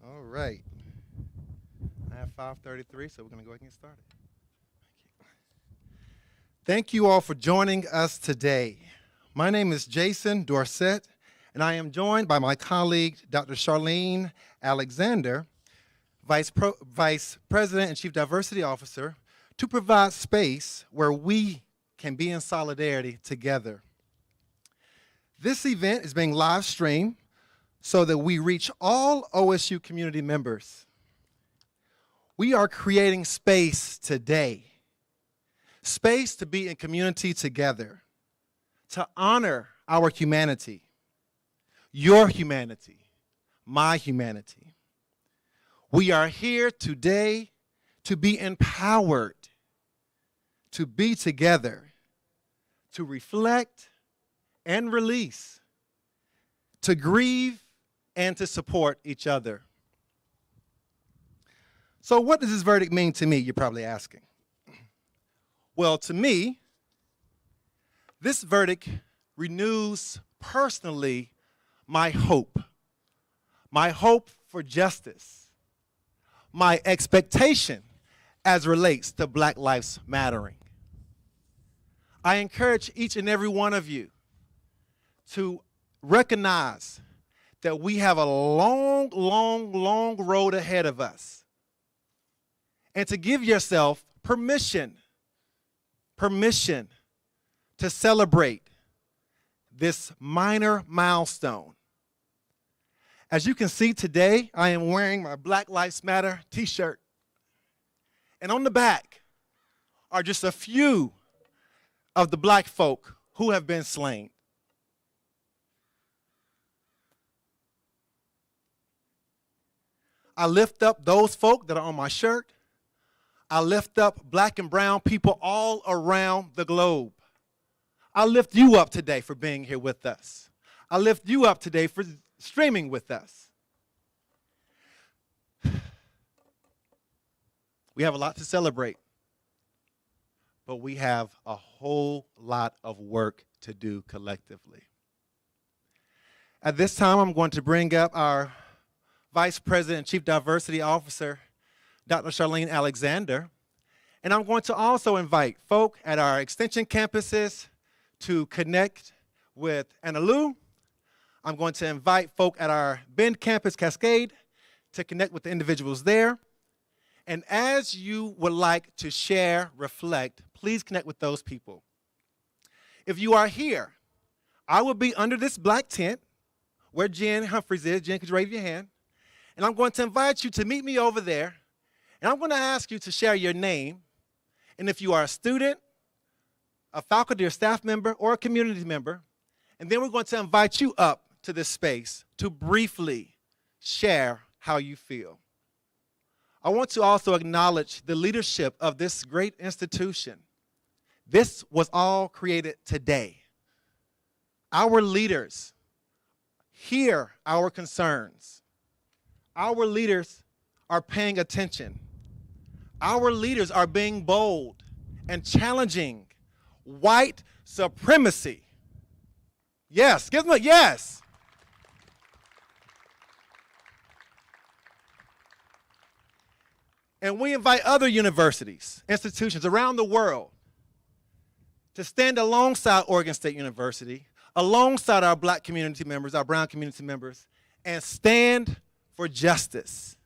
All right. I have 5:33, so we're going to go ahead and get started. Thank you all for joining us today. My name is Jason Dorsett, and I am joined by my colleague, Dr. Charlene Alexander, Vice President and Chief Diversity Officer, to provide space where we can be in solidarity together. This event is being live streamed so that we reach all OSU community members. We are creating space today, space to be in community together, to honor our humanity, your humanity, my humanity. We are here today to be empowered, to be together, to reflect and release, to grieve and to support each other. So what does this verdict mean to me, you're probably asking? Well, to me, this verdict renews personally my hope for justice, my expectation as relates to Black Lives Mattering. I encourage each and every one of you to recognize that we have a long, long, long road ahead of us, and to give yourself permission to celebrate this minor milestone. As you can see today, I am wearing my Black Lives Matter t-shirt, and on the back are just a few of the Black folk who have been slain. I lift up those folk that are on my shirt. I lift up Black and brown people all around the globe. I lift you up today for being here with us. I lift you up today for streaming with us. We have a lot to celebrate, but we have a whole lot of work to do collectively. At this time, I'm going to bring up our Vice President and Chief Diversity Officer, Dr. Charlene Alexander, and I'm going to also invite folk at our extension campuses to connect with Analu. I'm going to invite folk at our Bend campus, Cascade, to connect with the individuals there. And as you would like to share, reflect, please connect with those people. If you are here, I will be under this black tent where Jen Humphreys is. Jen, could you raise your hand? And I'm going to invite you to meet me over there, and I'm going to ask you to share your name, and if you are a student, a faculty or staff member, or a community member, and then we're going to invite you up to this space to briefly share how you feel. I want to also acknowledge the leadership of this great institution. This was all created today. Our leaders hear our concerns. Our leaders are paying attention. Our leaders are being bold and challenging white supremacy. Yes, give them a yes. And we invite other universities, institutions around the world to stand alongside Oregon State University, alongside our Black community members, our brown community members, and stand for justice.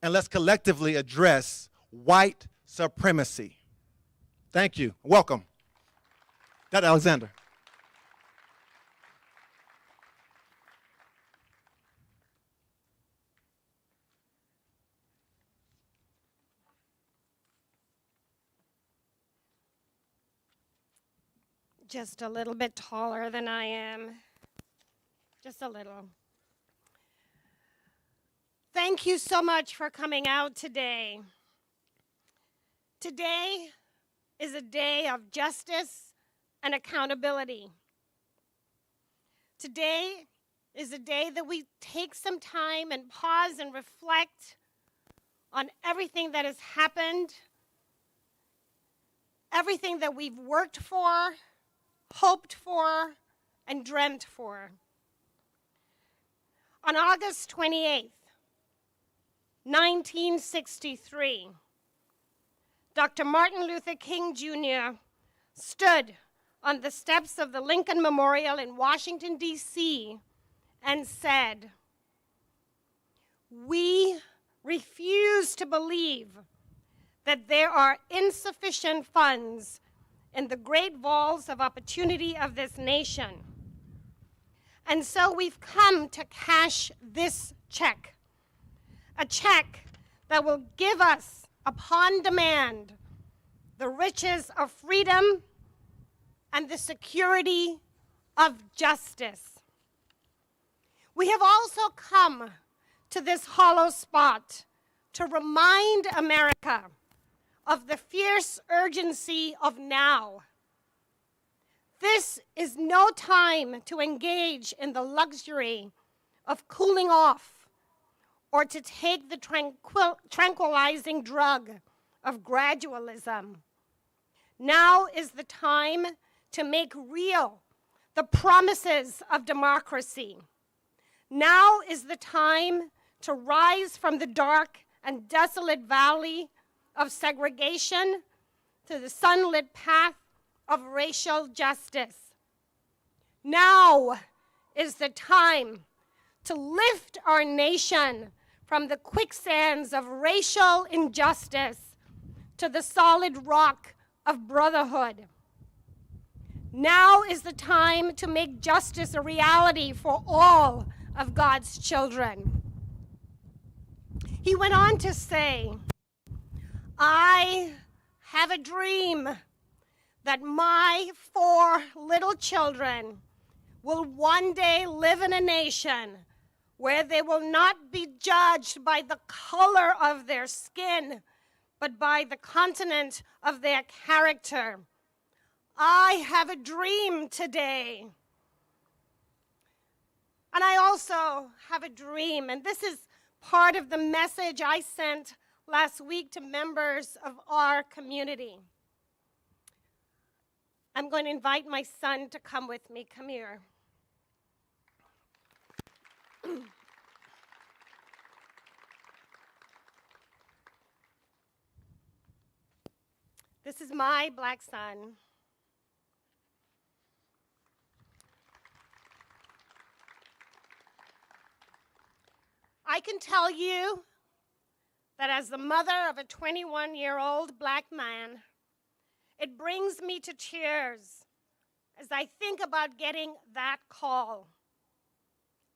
And let's collectively address white supremacy. Thank you. Welcome. Dr. Alexander. Just a little bit taller than I am. Just a little. Thank you so much for coming out today. Today is a day of justice and accountability. Today is a day that we take some time and pause and reflect on everything that has happened, everything that we've worked for, hoped for, and dreamt for. On August 28th, 1963, Dr. Martin Luther King Jr. stood on the steps of the Lincoln Memorial in Washington, D.C., and said, "We refuse to believe that there are insufficient funds in the great vaults of opportunity of this nation. And so we've come to cash this check, a check that will give us, upon demand, the riches of freedom and the security of justice." We have also come to this hollow spot to remind America of the fierce urgency of now. This is no time to engage in the luxury of cooling off or to take the tranquilizing drug of gradualism. Now is the time to make real the promises of democracy. Now is the time to rise from the dark and desolate valley of segregation to the sunlit path of racial justice. Now is the time to lift our nation from the quicksands of racial injustice to the solid rock of brotherhood. Now is the time to make justice a reality for all of God's children. He went on to say, "I have a dream that my 4 little children will one day live in a nation where they will not be judged by the color of their skin, but by the content of their character. I have a dream today." And I also have a dream, and this is part of the message I sent last week to members of our community. I'm going to invite my son to come with me. Come here. This is my black son. I can tell you that as the mother of a 21-year-old black man, it brings me to tears as I think about getting that call.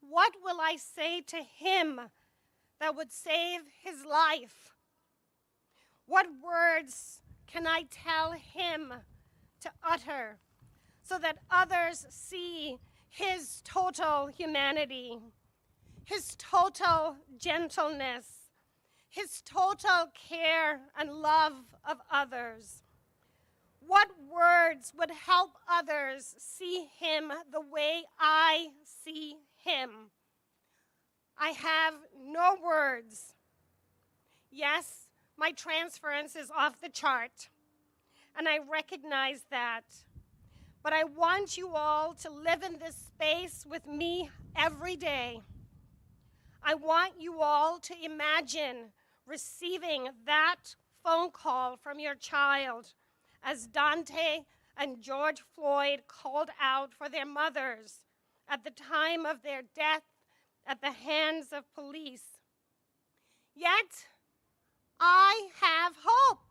What will I say to him that would save his life? What words can I tell him to utter so that others see his total humanity, his total gentleness, his total care and love of others? What words would help others see him the way I see him? I have no words. Yes, my transference is off the chart, and I recognize that. But I want you all to live in this space with me every day. I want you all to imagine receiving that phone call from your child as Dante and George Floyd called out for their mothers at the time of their death at the hands of police. Yet, I have hope.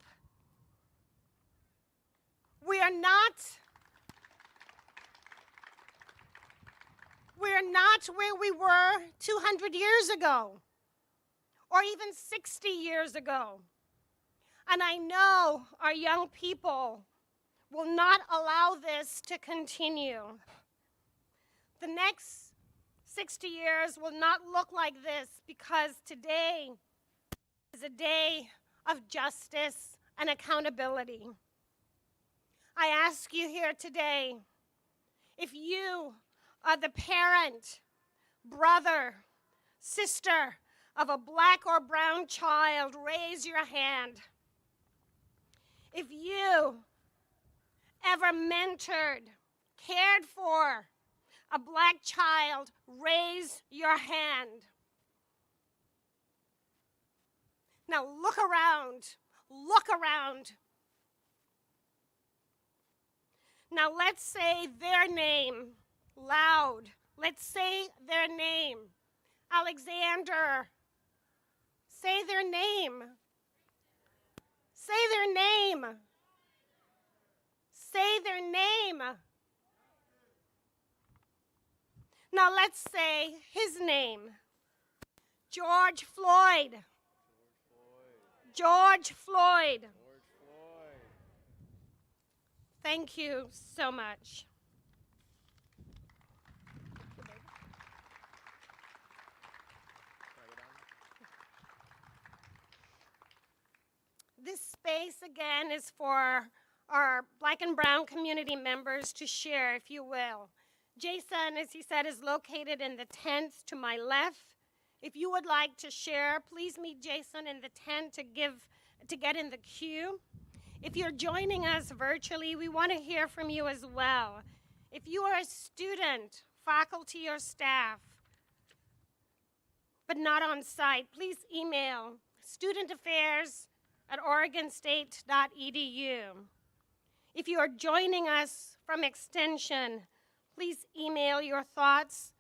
We're not where we were 200 years ago, or even 60 years ago. And I know our young people will not allow this to continue. The next 60 years will not look like this, because today is a day of justice and accountability. I ask you here today, if you are the parent, brother, sister of a black or brown child, raise your hand. If you ever mentored, cared for a black child, raise your hand. Now look around. Look around. Now let's say their name loud. Let's say their name. Alexander. Say their name. Say their name. Say their name. Now let's say his name. George Floyd. George Floyd. Thank you so much. This space, again, is for our Black and Brown community members to share, if you will. Jason, as he said, is located in the tent to my left. If you would like to share, please meet Jason in the tent to get in the queue. If you're joining us virtually, we want to hear from you as well. If you are a student, faculty, or staff, but not on site, please email studentaffairs@oregonstate.edu. If you are joining us from Extension, please email your thoughts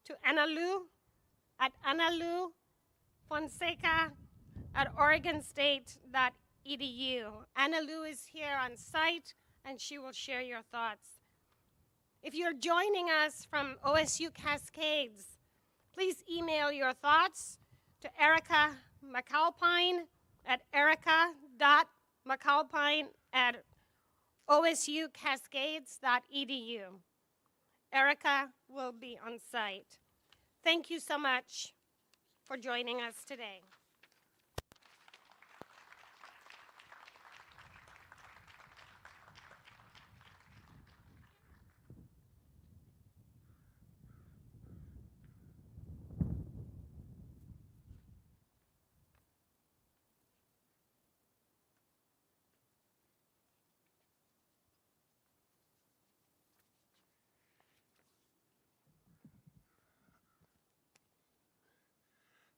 to analu@analufonseca@oregonstate.edu. Analu is here on site, and she will share your thoughts. If you're joining us from OSU Cascades, please email your thoughts to Erica McAlpine at erica.mcalpine@osucascades.edu. Erica will be on site. Thank you so much for joining us today.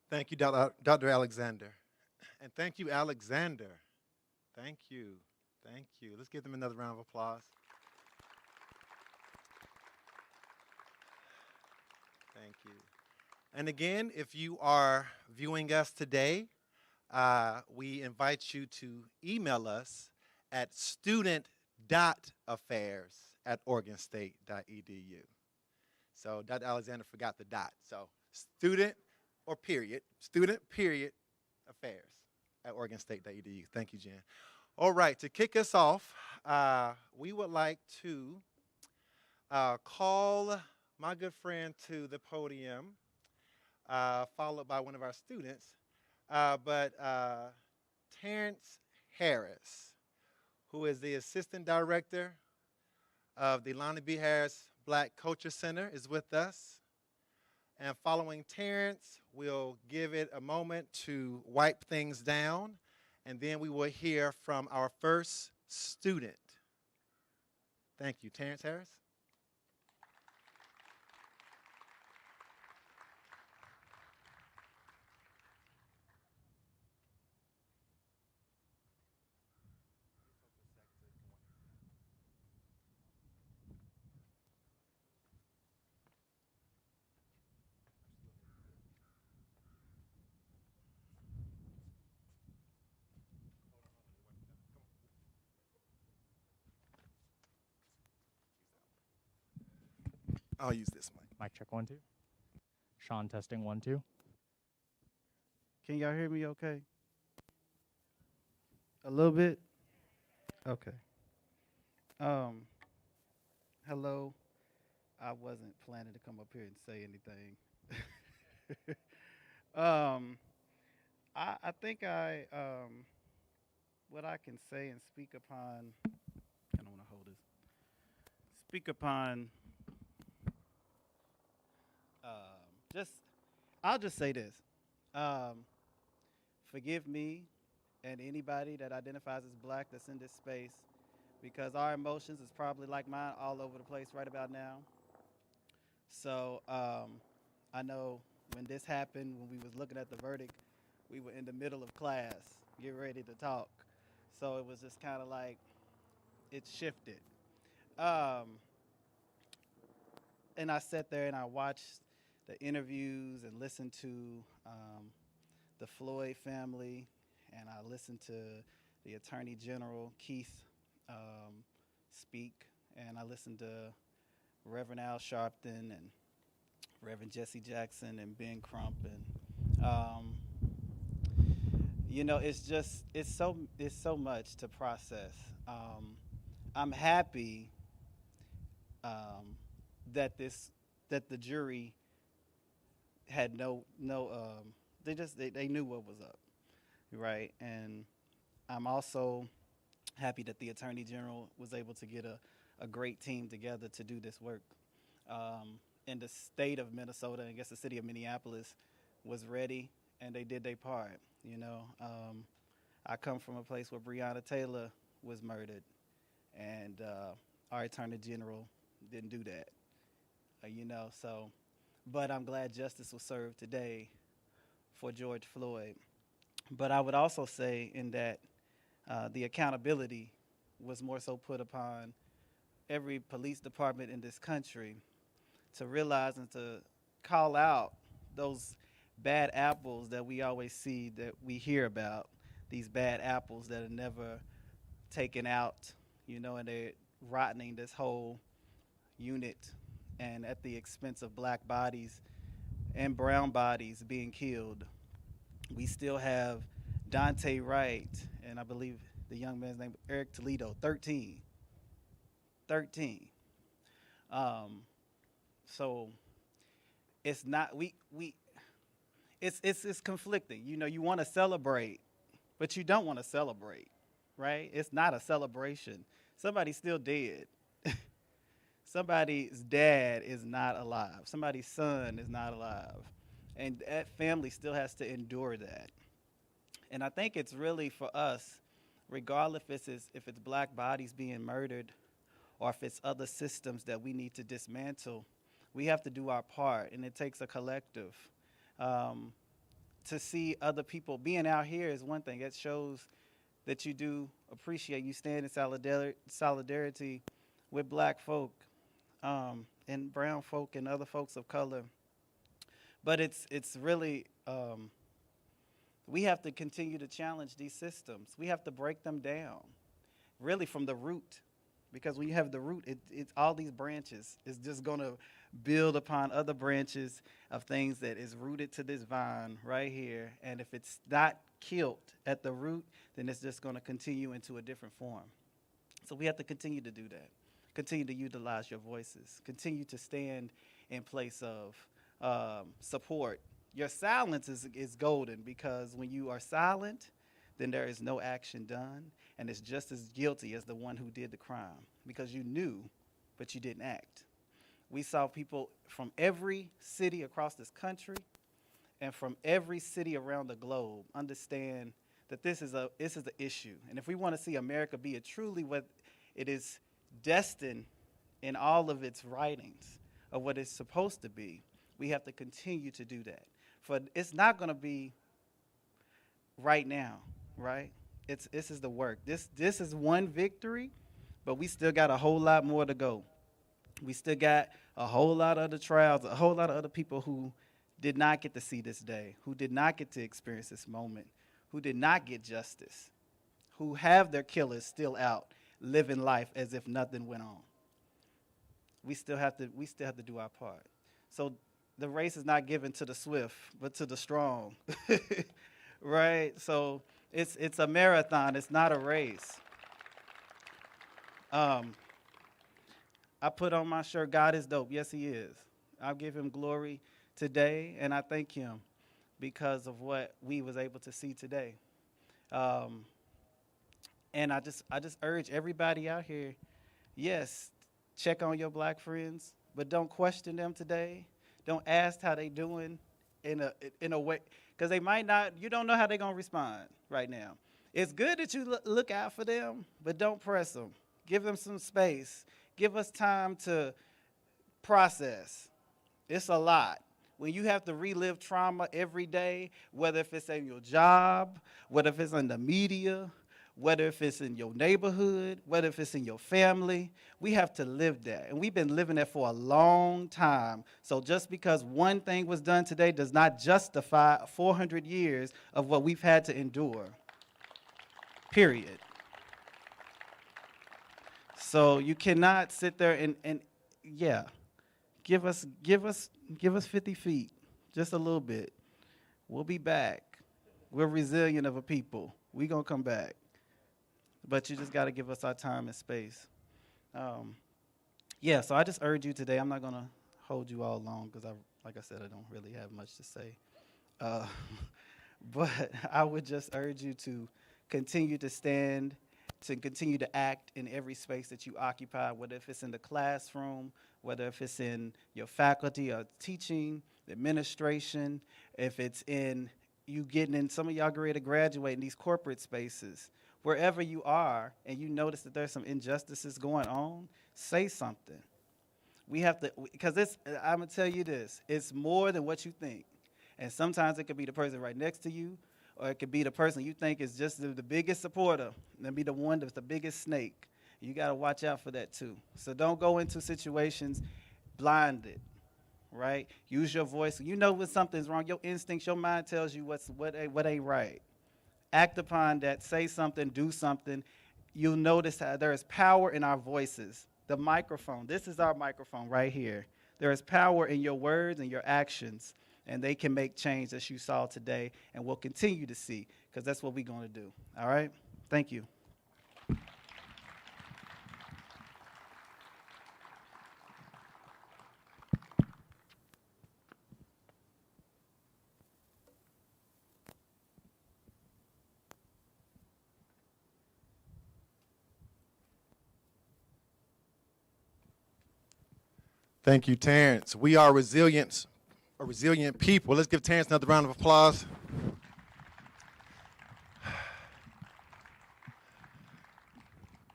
Thank you, Dr. Alexander. And thank you, Alexander. Thank you. Thank you. Let's give them another round of applause. Thank you. And again, if you are viewing us today, we invite you to email us at student.affairs@oregonstate.edu. So Dr. Alexander forgot the dot. So student period, affairs@oregonstate.edu. Thank you, Jen. All right, to kick us off, we would like to call my good friend to the podium, followed by one of our students, but Terrence Harris, who is the Assistant Director of the Lonnie B. Harris Black Culture Center, is with us. And following Terrence, we'll give it a moment to wipe things down, and then we will hear from our first student. Thank you. Terrence Harris. I'll use this mic. Mic check 1 2. Sean testing 1 2. Can y'all hear me okay? A little bit? Okay. Hello. I wasn't planning to come up here and say anything. I think what I can say and speak upon, I don't want to hold this, speak upon, I'll just say this. Forgive me and anybody that identifies as black that's in this space, because our emotions is probably like mine all over the place right about now. So I know when this happened, when we was looking at the verdict, we were in the middle of class, getting ready to talk. So it was just kind of like it shifted. Um, and I sat there and I watched the interviews and listened to the Floyd family, and I listened to the Attorney General Keith speak, and I listened to Reverend Al Sharpton and Reverend Jesse Jackson and Ben Crump, and it's so much to process. I'm happy that the jury had they knew what was up, right? And I'm also happy that the Attorney General was able to get a great team together to do this work. In the state of Minnesota, I guess the city of Minneapolis was ready, and they did their part. I come from a place where Breonna Taylor was murdered, and our Attorney General didn't do that. But I'm glad justice was served today for George Floyd. But I would also say in that the accountability was more so put upon every police department in this country to realize and to call out those bad apples that we always see, that we hear about, these bad apples that are never taken out, and they're rotting this whole unit, and at the expense of black bodies and brown bodies being killed. We still have Dante Wright, and I believe the young man's name Eric Toledo, 13. So it's not it's conflicting. You want to celebrate, but you don't want to celebrate, right? It's not a celebration. Somebody's still dead. Somebody's dad is not alive. Somebody's son is not alive. And that family still has to endure that. And I think it's really for us, regardless if it's black bodies being murdered or if it's other systems that we need to dismantle, we have to do our part, and it takes a collective. To see other people being out here is one thing. It shows that you do appreciate, you stand in solidarity with black folk and brown folk and other folks of color. But it's really, we have to continue to challenge these systems. We have to break them down, really from the root. Because when you have the root, it's all these branches is just going to build upon other branches of things that is rooted to this vine right here. And if it's not killed at the root, then it's just going to continue into a different form. So we have to continue to do that. Continue to utilize your voices. Continue to stand in place of support. Your silence is golden, because when you are silent, then there is no action done, and it's just as guilty as the one who did the crime, because you knew, but you didn't act. We saw people from every city across this country and from every city around the globe understand that this is an issue. And if we want to see America be truly what it is destined in all of its writings of what it's supposed to be, we have to continue to do that. For it's not going to be right now, right? This is the work. This is one victory, but we still got a whole lot more to go. We still got a whole lot of other trials, a whole lot of other people who did not get to see this day, who did not get to experience this moment, who did not get justice, who have their killers still out living life as if nothing went on. We still have to do our part. So the race is not given to the swift, but to the strong. Right? So it's a marathon, it's not a race. I put on my shirt, God is dope. Yes, he is. I'll give him glory today, and I thank him because of what we was able to see today. And I just urge everybody out here, yes, check on your black friends, but don't question them today. Don't ask how they doing in a way, because they might not, you don't know how they're going to respond right now. It's good that you look out for them, but don't press them. Give them some space. Give us time to process. It's a lot. when you have to relive trauma every day, whether if it's in your job, whether if it's in the media, whether if it's in your neighborhood, whether if it's in your family, we have to live that. And we've been living that for a long time. So just because one thing was done today does not justify 400 years of what we've had to endure, period. So you cannot sit there and yeah, give us 50 feet, just a little bit. We'll be back. We're resilient of a people. We're going to come back. But you just got to give us our time and space. Yeah, so I just urge you today. I'm not going to hold you all long because, like I said, I don't really have much to say. But I would just urge you to continue to stand, to continue to act in every space that you occupy, whether if it's in the classroom, whether if it's in your faculty or teaching, administration, if it's in you getting in, some of y'all get ready to graduate in these corporate spaces. Wherever you are and you notice that there's some injustices going on, say something. We have to, because I'm going to tell you this, it's more than what you think. And sometimes it could be the person right next to you, or it could be the person you think is just the biggest supporter, and be the one that's the biggest snake. You got to watch out for that too. So don't go into situations blinded, right? Use your voice. You know when something's wrong, your instincts, your mind tells you what ain't right. Act upon that, say something, do something. You'll notice how there is power in our voices. The microphone, this is our microphone right here. There is power in your words and your actions, and they can make change as you saw today and will continue to see, because that's what we're going to do. All right? Thank you. Thank you, Terrence. We are a resilient people. Let's give Terrence another round of applause.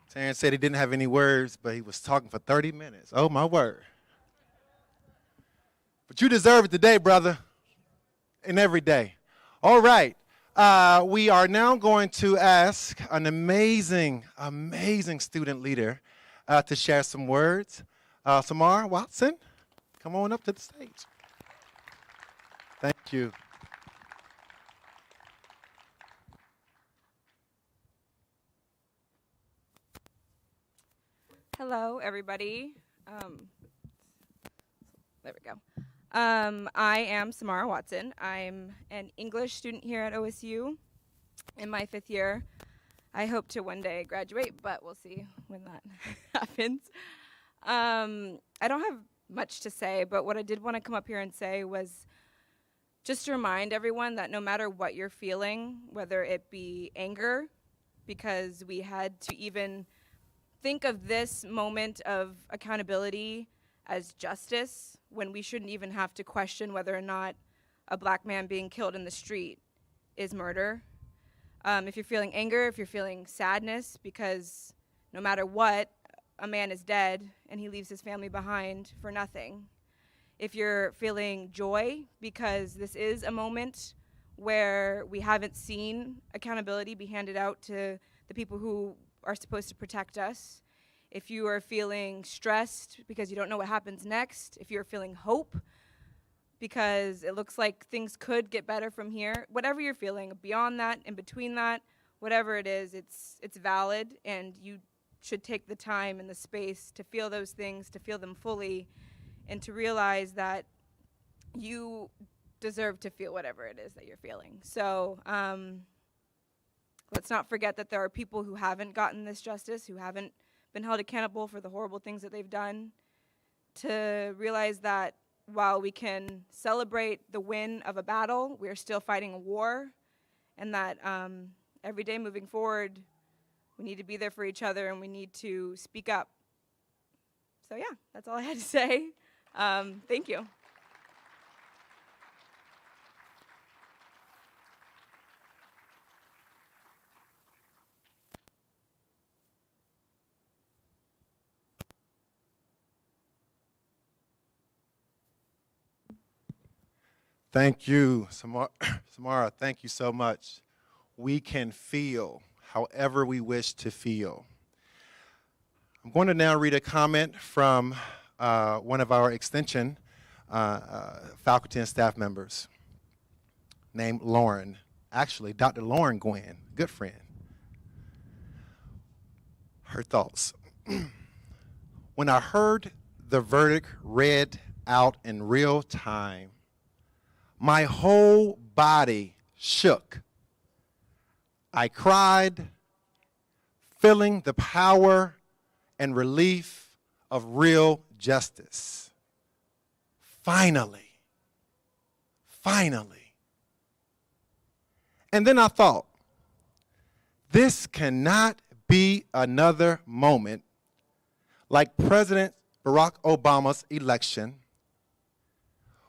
Terrence said he didn't have any words, but he was talking for 30 minutes. Oh, my word. But you deserve it today, brother, and every day. All right. We are now going to ask an amazing student leader to share some words. Samar Watson, come on up to the stage. Thank you. Hello, everybody. There we go. I am Samara Watson. I'm an English student here at OSU in my 5th year. I hope to one day graduate, but we'll see when that happens. I don't have much to say, but what I did want to come up here and say was just to remind everyone that no matter what you're feeling, whether it be anger, because we had to even think of this moment of accountability as justice when we shouldn't even have to question whether or not a black man being killed in the street is murder. If you're feeling anger, if you're feeling sadness, because no matter what, a man is dead and he leaves his family behind for nothing. If you're feeling joy, because this is a moment where we haven't seen accountability be handed out to the people who are supposed to protect us. If you are feeling stressed because you don't know what happens next. If you're feeling hope because it looks like things could get better from here. Whatever you're feeling, beyond that, in between that, whatever it is, it's valid, and you should take the time and the space to feel those things, to feel them fully, and to realize that you deserve to feel whatever it is that you're feeling. So let's not forget that there are people who haven't gotten this justice, who haven't been held accountable for the horrible things that they've done, to realize that while we can celebrate the win of a battle, we are still fighting a war, and that every day moving forward, we need to be there for each other and we need to speak up. So yeah, that's all I had to say. Thank you. Thank you, Samara. Thank you so much. We can feel however we wish to feel. I'm going to now read a comment from one of our extension faculty and staff members named Lauren. Actually, Dr. Lauren Gwynn, good friend. Her thoughts. When I heard the verdict read out in real time, my whole body shook. I cried, feeling the power and relief of real justice. Finally. And then I thought, this cannot be another moment like President Barack Obama's election,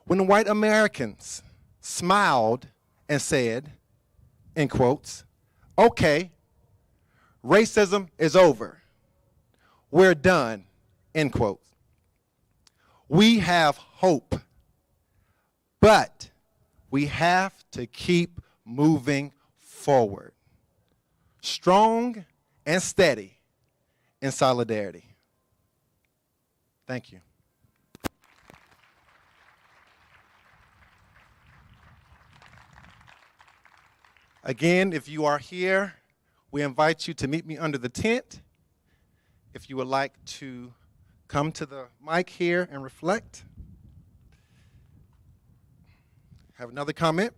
when white Americans smiled and said, in quotes, okay, racism is over. We're done, end quote. We have hope, but we have to keep moving forward, strong and steady in solidarity. Thank you. Again, if you are here, we invite you to meet me under the tent. If you would like to come to the mic here and reflect. Have another comment?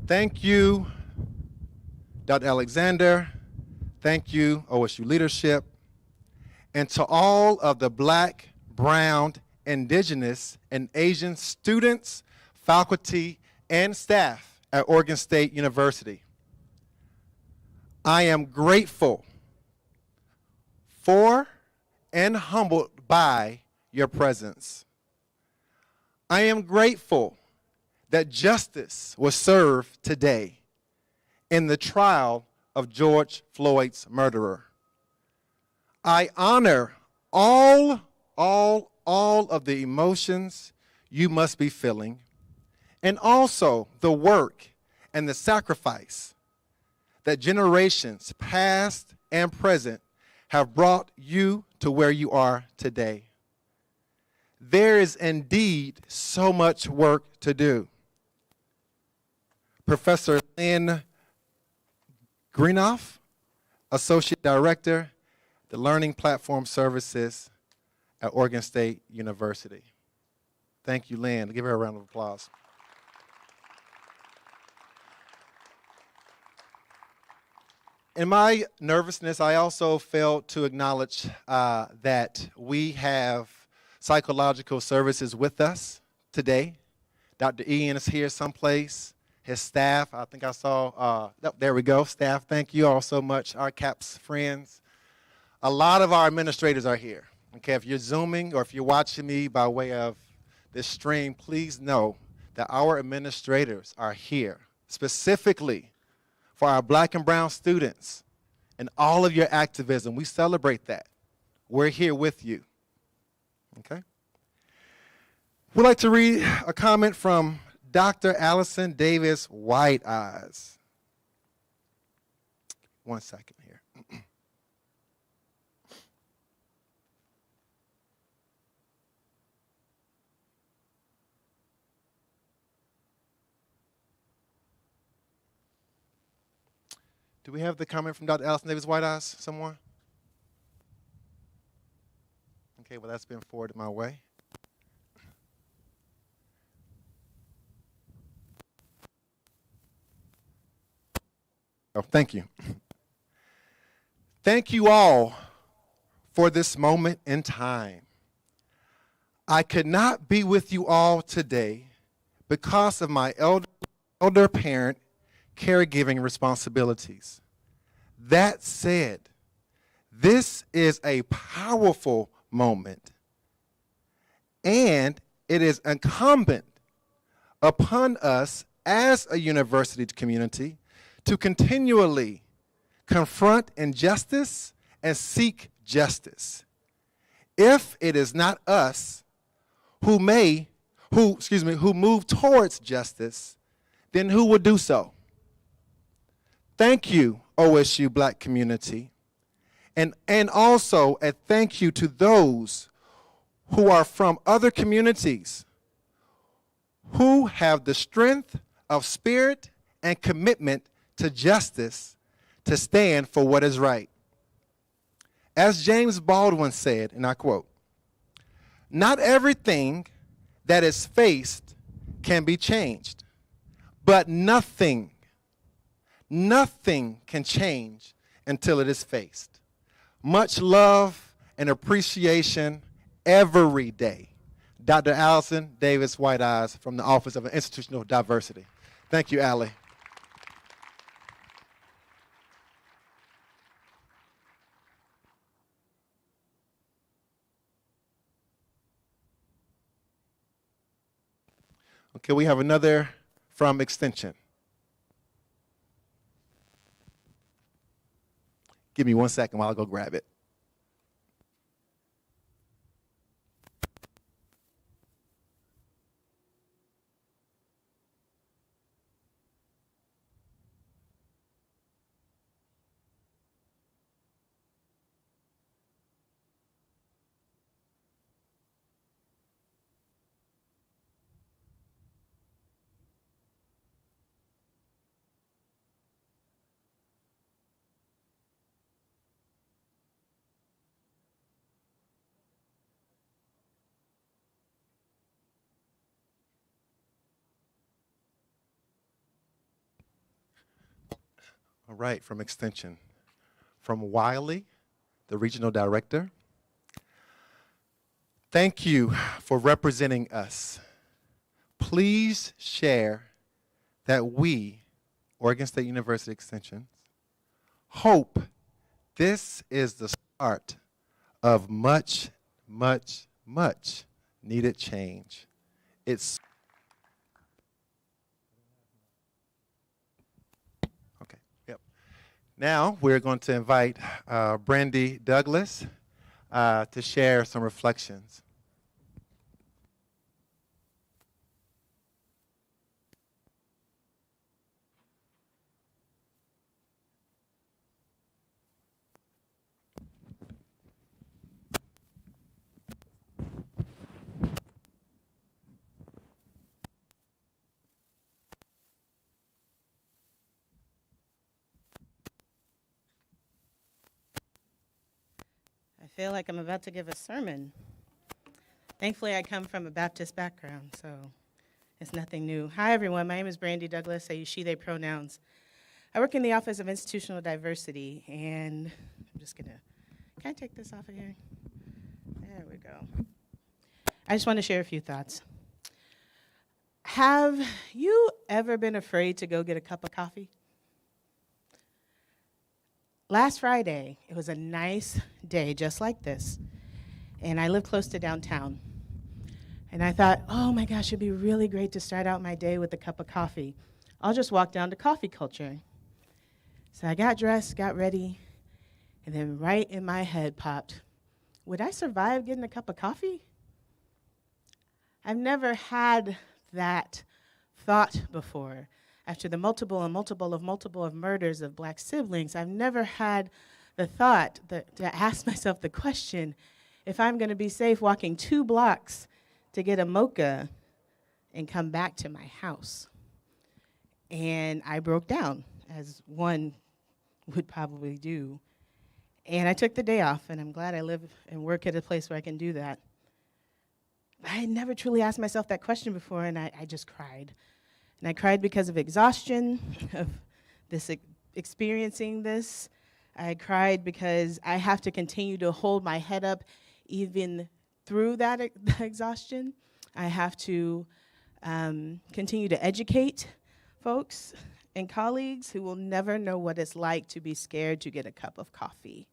Thank you, Dr. Alexander. Thank you, OSU leadership. And to all of the Black, brown, Indigenous, and Asian students, faculty, and staff at Oregon State University. I am grateful for and humbled by your presence. I am grateful that justice was served today in the trial of George Floyd's murderer. I honor all of the emotions you must be feeling, and also the work and the sacrifice that generations past and present have brought you to where you are today. There is indeed so much work to do. Professor Lynn Greenoff, Associate Director, the Learning Platform Services at Oregon State University. Thank you, Lynn. Give her a round of applause. In my nervousness, I also failed to acknowledge that we have psychological services with us today. Dr. Ian is here someplace. His staff, I think I saw, there we go, staff, thank you all so much, our CAPS friends. A lot of our administrators are here. Okay, if you're Zooming or if you're watching me by way of this stream, please know that our administrators are here specifically for our Black and brown students and all of your activism. We celebrate that. We're here with you. Okay? We'd like to read a comment from Dr. Allison Davis White Eyes. One second here. Do we have the comment from Dr. Allison Davis White Eyes, someone? Okay, well, that's been forwarded my way. Oh, thank you. Thank you all for this moment in time. I could not be with you all today because of my elder parent caregiving responsibilities. That said, this is a powerful moment, and it is incumbent upon us as a university community to continually confront injustice and seek justice. If it is not us who move towards justice, then who will do so? Thank you, OSU Black community. And also a thank you to those who are from other communities who have the strength of spirit and commitment to justice to stand for what is right. As James Baldwin said, and I quote, "Not everything that is faced can be changed, but nothing can change until it is faced." Much love and appreciation every day. Dr. Allison Davis White Eyes from the Office of Institutional Diversity. Thank you, Allie. Okay, we have another from Extension. Give me 1 second while I go grab it. All right, from Extension. From Wiley, the Regional Director. Thank you for representing us. Please share that we, Oregon State University Extension, hope this is the start of much, much, much needed change. It's okay. Yep. Now we're going to invite Brandy Douglas to share some reflections. I feel like I'm about to give a sermon. Thankfully, I come from a Baptist background, so it's nothing new. Hi, everyone. My name is Brandy Douglas. I use she, they pronouns. I work in the Office of Institutional Diversity, and I'm just going to, can I take this off of here? There we go. I just want to share a few thoughts. Have you ever been afraid to go get a cup of coffee? Last Friday, it was a nice day just like this, and I live close to downtown. And I thought, oh my gosh, it'd be really great to start out my day with a cup of coffee. I'll just walk down to Coffee Culture. So I got dressed, got ready, and then right in my head popped, would I survive getting a cup of coffee? I've never had that thought before. After the multiple of murders of black siblings, I've never had the thought to ask myself the question, if I'm going to be safe walking 2 blocks to get a mocha and come back to my house. And I broke down, as one would probably do. And I took the day off, and I'm glad I live and work at a place where I can do that. I had never truly asked myself that question before, and I just cried. And I cried because of exhaustion, of this experiencing this. I cried because I have to continue to hold my head up even through that exhaustion. I have to continue to educate folks and colleagues who will never know what it's like to be scared to get a cup of coffee,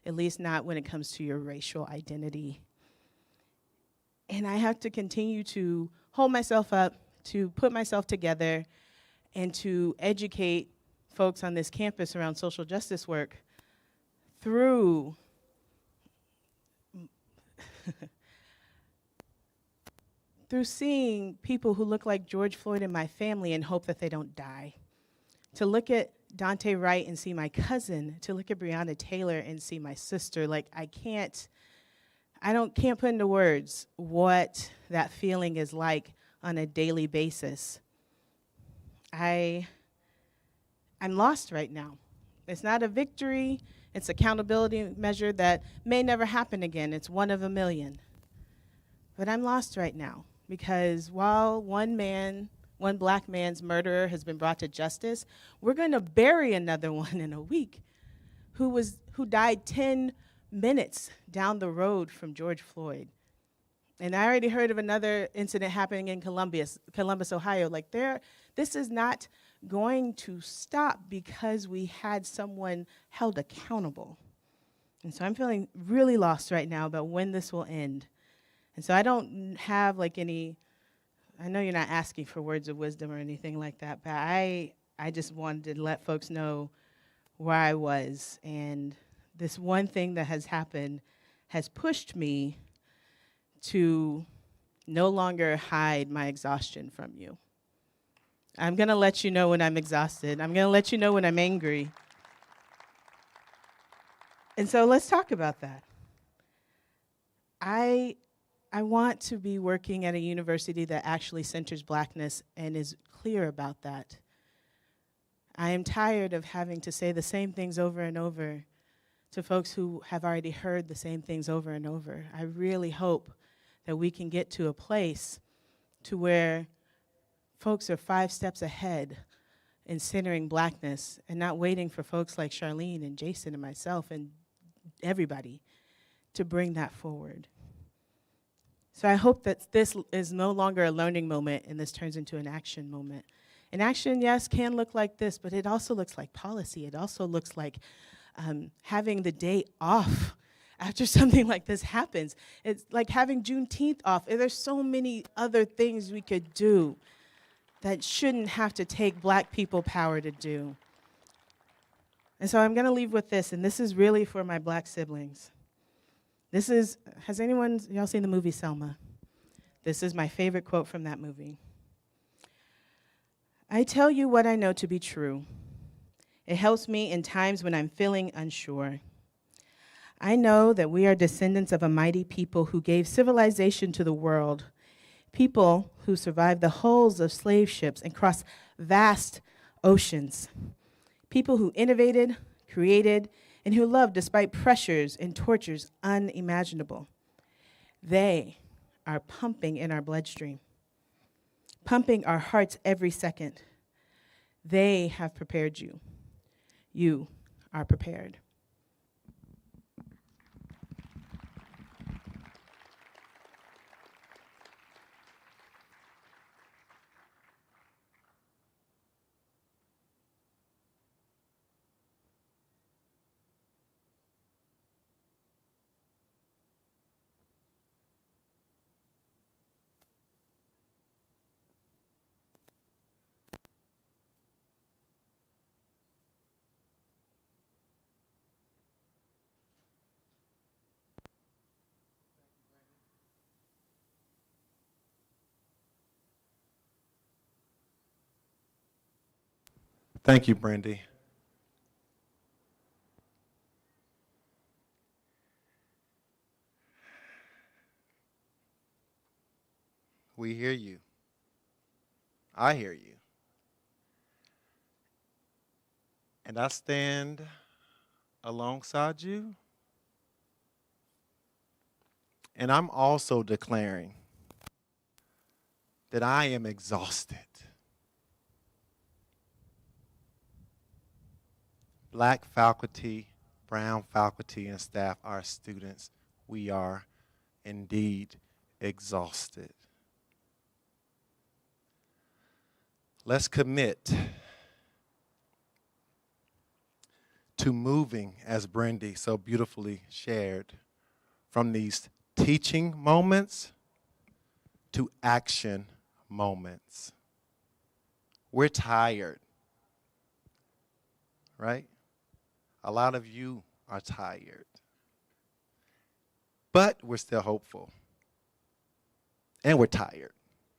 at least not when it comes to your racial identity. And I have to continue to hold myself up, to put myself together, and to educate folks on this campus around social justice work through through seeing people who look like George Floyd in my family and hope that they don't die. To look at Dante Wright and see my cousin, to look at Breonna Taylor and see my sister, like can't put into words what that feeling is like on a daily basis. I'm lost right now. It's not a victory, it's accountability measure that may never happen again. It's one of a million. But I'm lost right now because while one black man's murderer has been brought to justice, we're going to bury another one in a week who died 10 minutes down the road from George Floyd. And I already heard of another incident happening in Columbus, Ohio. Like this is not going to stop because we had someone held accountable. And so I'm feeling really lost right now about when this will end. And so I don't have I know you're not asking for words of wisdom or anything like that, but I just wanted to let folks know where I was. And this one thing that has happened has pushed me to no longer hide my exhaustion from you. I'm going to let you know when I'm exhausted. I'm going to let you know when I'm angry. And so let's talk about that. I want to be working at a university that actually centers blackness and is clear about that. I am tired of having to say the same things over and over to folks who have already heard the same things over and over. I really hope that we can get to a place to where folks are 5 steps ahead in centering blackness and not waiting for folks like Charlene and Jason and myself and everybody to bring that forward. So I hope that this is no longer a learning moment and this turns into an action moment. And action, yes, can look like this, but it also looks like policy. It also looks like having the day off after something like this happens. It's like having Juneteenth off. There's so many other things we could do that shouldn't have to take black people power to do. And so I'm going to leave with this, and this is really for my black siblings. Has y'all seen the movie Selma? This is my favorite quote from that movie. I tell you what I know to be true. It helps me in times when I'm feeling unsure. I know that we are descendants of a mighty people who gave civilization to the world, people who survived the hulls of slave ships and crossed vast oceans, people who innovated, created, and who loved despite pressures and tortures unimaginable. They are pumping in our bloodstream, pumping our hearts every second. They have prepared you. You are prepared. Thank you, Brandy. We hear you. I hear you. And I stand alongside you. And I'm also declaring that I am exhausted. Black faculty, brown faculty, and staff, our students, we are indeed exhausted. Let's commit to moving, as Brandy so beautifully shared, from these teaching moments to action moments. We're tired. right? A lot of you are tired. But we're still hopeful. And we're tired,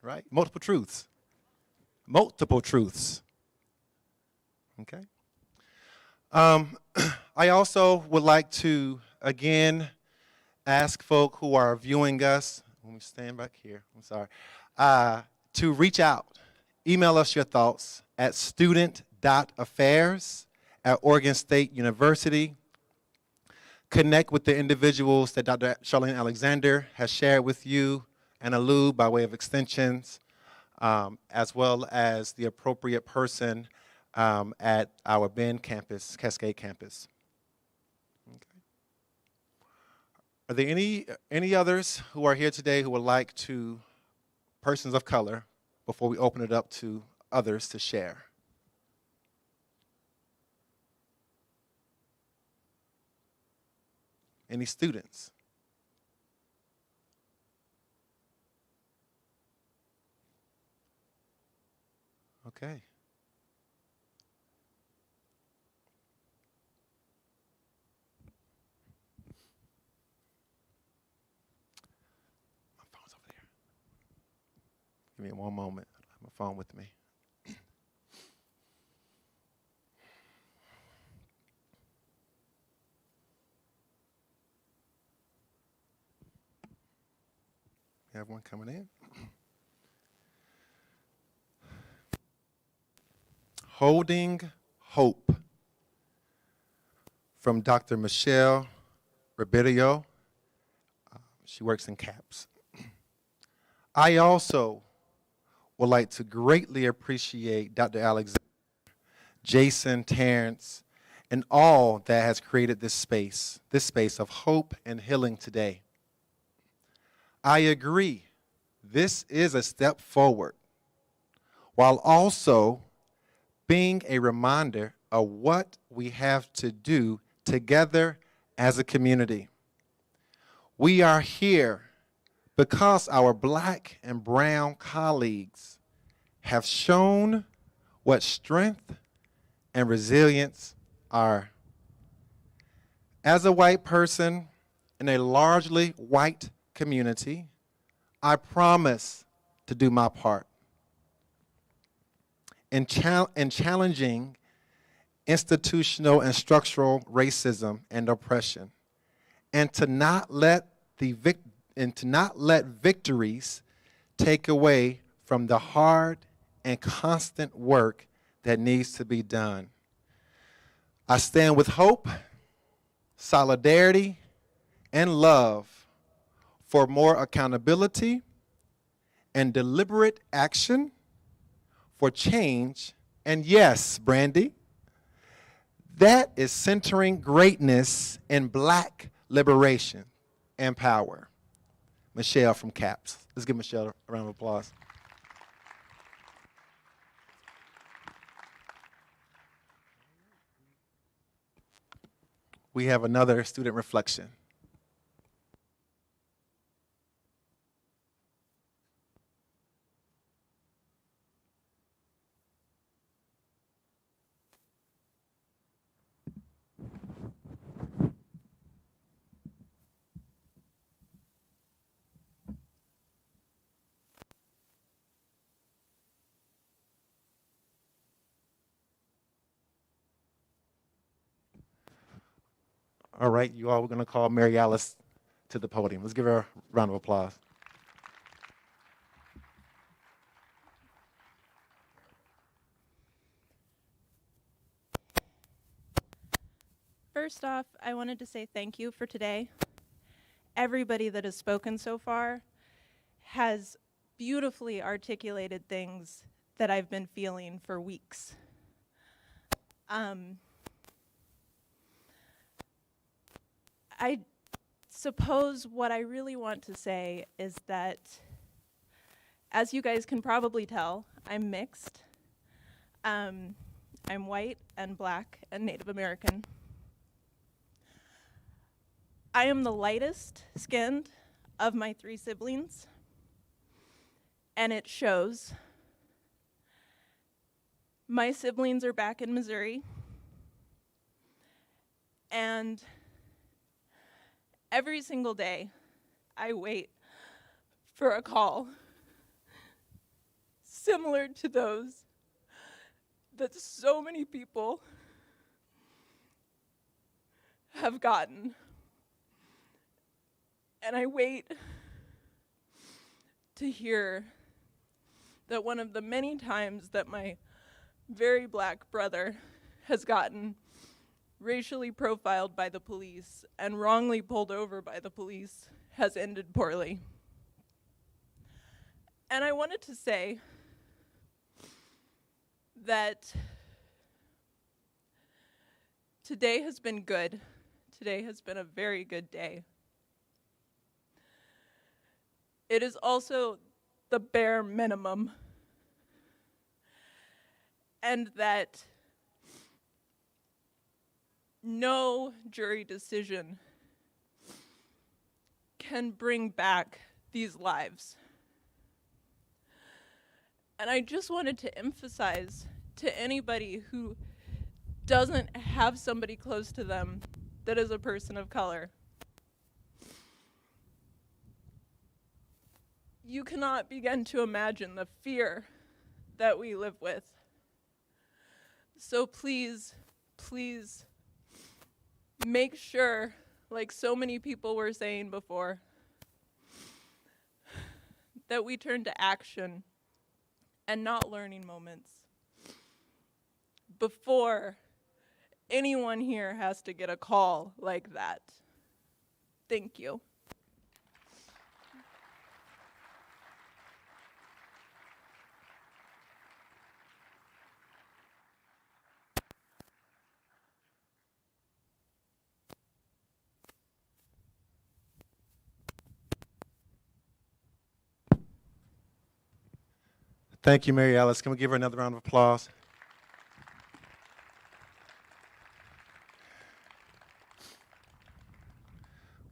right? Multiple truths. Multiple truths. Okay? I also would like to, again, ask folk who are viewing us, let me stand back here, I'm sorry, to reach out. Email us your thoughts at student.affairs@Oregon State University. Connect with the individuals that Dr. Charlene Alexander has shared with you and allude by way of extensions, as well as the appropriate person at our Bend campus, Cascade campus. Okay. Are there any others who are here today who would like to, persons of color, before we open it up to others to share? Any students? Okay. My phone's over there. Give me one moment. I have my phone with me. We have one coming in. Holding Hope from Dr. Michelle Ribeiro. She works in CAPS. I also would like to greatly appreciate Dr. Alexander, Jason, Terrence, and all that has created this space of hope and healing today. I agree, this is a step forward, while also being a reminder of what we have to do together as a community. We are here because our black and brown colleagues have shown what strength and resilience are. As a white person in a largely white community, I promise to do my part in challenging institutional and structural racism and oppression, and to not let victories take away from the hard and constant work that needs to be done. I stand with hope, solidarity, and love for more accountability and deliberate action for change. And yes, Brandy, that is centering greatness in black liberation and power. Michelle from CAPS. Let's give Michelle a round of applause. We have another student reflection. All right, you all, we're going to call Mary Alice to the podium. Let's give her a round of applause. First off, I wanted to say thank you for today. Everybody that has spoken so far has beautifully articulated things that I've been feeling for weeks. I suppose what I really want to say is that, as you guys can probably tell, I'm mixed. I'm white and black and Native American. I am the lightest skinned of my 3 siblings, and it shows. My siblings are back in Missouri. And every single day, I wait for a call similar to those that so many people have gotten. And I wait to hear that one of the many times that my very black brother has gotten racially profiled by the police and wrongly pulled over by the police has ended poorly. And I wanted to say that today has been good. Today has been a very good day. It is also the bare minimum, and that no jury decision can bring back these lives. And I just wanted to emphasize to anybody who doesn't have somebody close to them that is a person of color, you cannot begin to imagine the fear that we live with. So please, please make sure, like so many people were saying before, that we turn to action and not learning moments before anyone here has to get a call like that. Thank you. Thank you, Mary Alice. Can we give her another round of applause?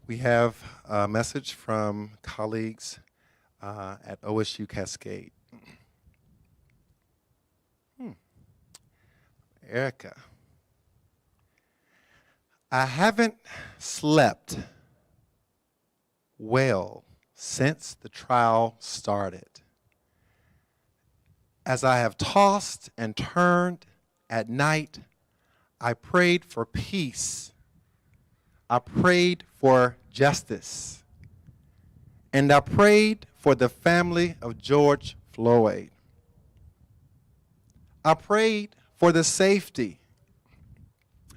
We have a message from colleagues at OSU Cascade. Erica, I haven't slept well since the trial started. As I have tossed and turned at night, I prayed for peace. I prayed for justice. And I prayed for the family of George Floyd. I prayed for the safety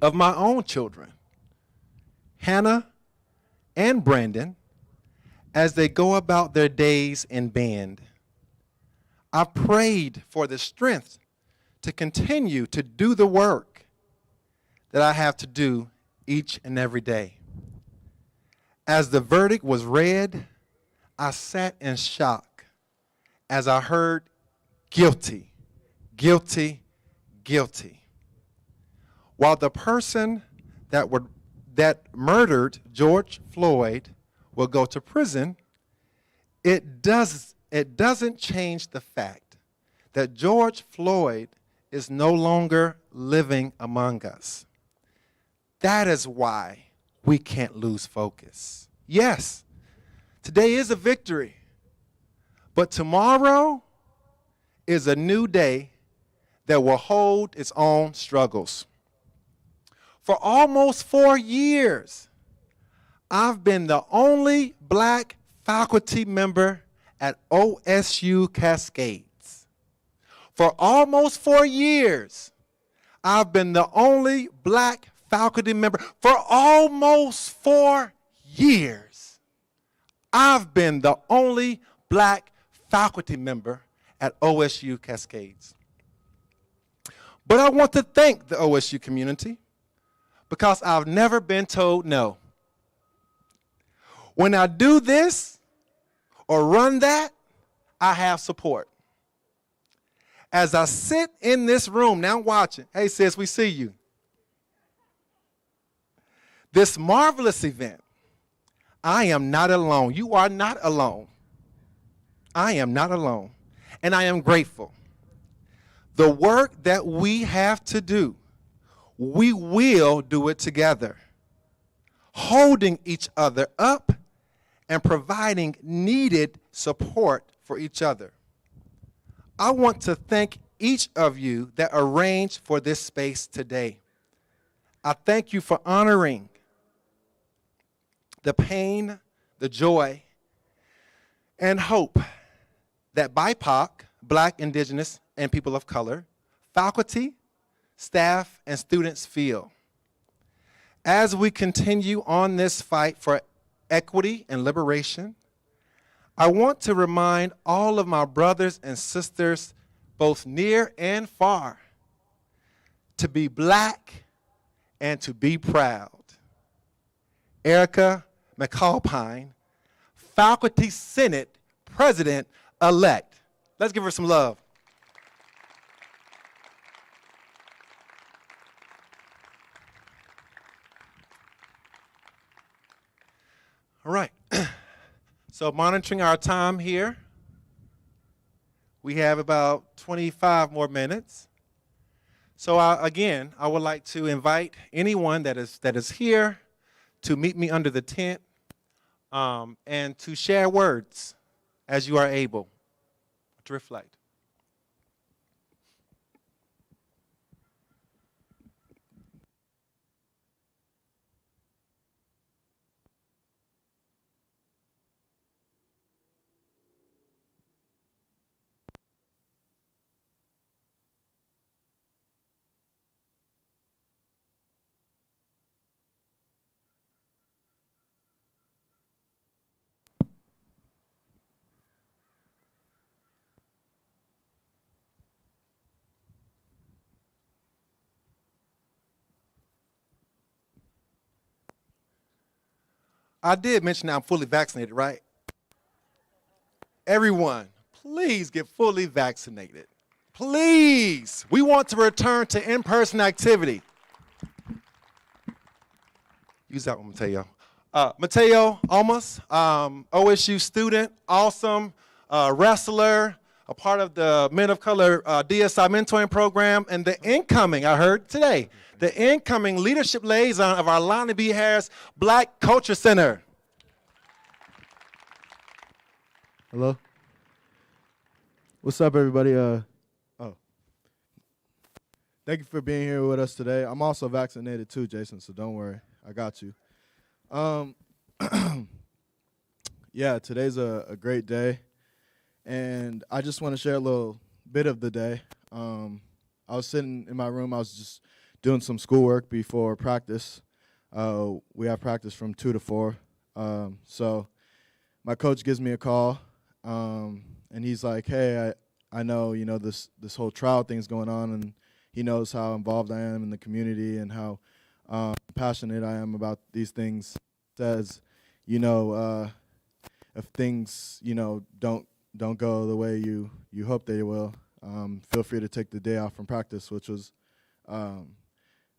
of my own children, Hannah and Brandon, as they go about their days in band. I prayed for the strength to continue to do the work that I have to do each and every day. As the verdict was read, I sat in shock as I heard guilty, guilty, guilty. While the person that murdered George Floyd will go to prison, it doesn't change the fact that George Floyd is no longer living among us. That is why we can't lose focus. Yes, today is a victory, but tomorrow is a new day that will hold its own struggles. For almost 4 years, I've been the only black faculty member at OSU Cascades. For almost 4 years, I've been the only black faculty member. For almost 4 years, I've been the only black faculty member at OSU Cascades. But I want to thank the OSU community because I've never been told no. When I do this or run that, I have support. As I sit in this room now watching, hey sis, we see you. This marvelous event, I am not alone. You are not alone. I am not alone. And I am grateful. The work that we have to do, we will do it together. holding each other up, and providing needed support for each other. I want to thank each of you that arranged for this space today. I thank you for honoring the pain, the joy, and hope that BIPOC, Black, Indigenous, and people of color, faculty, staff, and students feel. As we continue on this fight for equity and liberation, I want to remind all of my brothers and sisters, both near and far, to be Black and to be proud. Erica McAlpine, Faculty Senate President-elect. Let's give her some love. All right. So monitoring our time here, we have about 25 more minutes. So again, I would like to invite anyone that is here to meet me under the tent and to share words as you are able to reflect. I did mention that I'm fully vaccinated, right? Everyone, please get fully vaccinated. Please. We want to return to in-person activity. Use that one, Mateo. Mateo Almas, OSU student, awesome wrestler, a part of the Men of Color DSI mentoring program, and the incoming, I heard today, the incoming leadership liaison of our Lonnie B. Harris Black Culture Center. Hello. What's up, everybody? Thank you for being here with us today. I'm also vaccinated too, Jason, so don't worry. I got you. Yeah, today's a great day, and I just want to share a little bit of the day. I was sitting in my room. I was just doing some schoolwork before practice. We have practice from 2 to 4. So my coach gives me a call, and he's like, "Hey, I know this whole trial thing's going on, and he knows how involved I am in the community and how passionate I am about these things. Says, if things don't go the way you hope they will, feel free to take the day off from practice," which was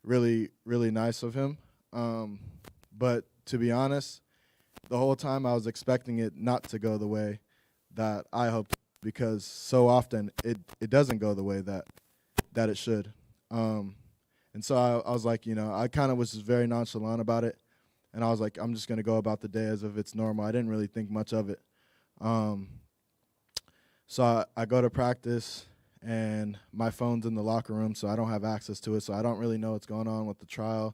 really, really nice of him. But to be honest, the whole time I was expecting it not to go the way that I hoped, because so often it doesn't go the way that it should. And so I was like, I kind of was just very nonchalant about it. And I was like, I'm just going to go about the day as if it's normal. I didn't really think much of it. So I go to practice, and my phone's in the locker room, so I don't have access to it. So I don't really know what's going on with the trial.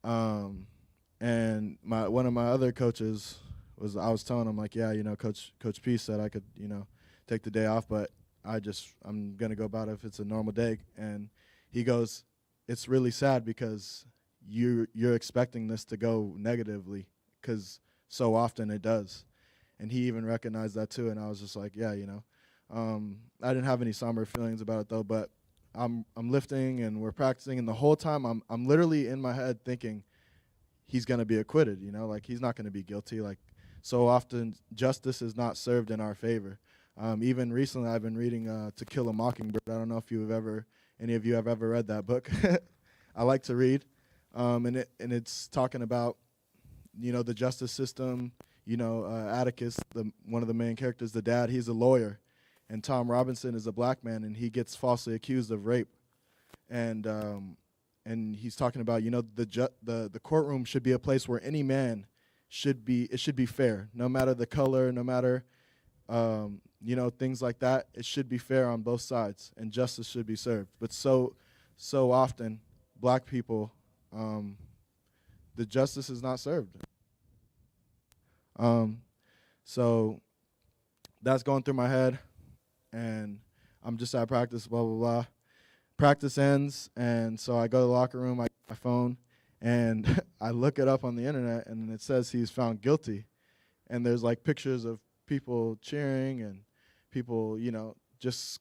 And one of my other coaches I was telling him, like, yeah, Coach P said I could, take the day off, but I'm going to go about it if it's a normal day. And he goes, "It's really sad because you're expecting this to go negatively, because so often it does." And he even recognized that too. And I was just like, yeah, I didn't have any somber feelings about it though, but I'm lifting and we're practicing, and the whole time I'm literally in my head thinking he's going to be acquitted, like he's not going to be guilty. Like, so often justice is not served in our favor. Even recently I've been reading To Kill a Mockingbird. I don't know if any of you have ever read that book. I like to read. And it's talking about, the justice system. Atticus, one of the main characters, the dad, he's a lawyer, and Tom Robinson is a black man, and he gets falsely accused of rape, and and he's talking about, you know, the courtroom should be a place where any man should be fair, no matter the color, no matter, you know, things like that. It should be fair on both sides, and justice should be served. But so often, black people, the justice is not served. So that's going through my head, and I'm just at practice, blah, blah, blah. Practice ends, and so I go to the locker room, I get my phone, and I look it up on the internet, and it says he's found guilty. And there's like pictures of people cheering and people, you know, just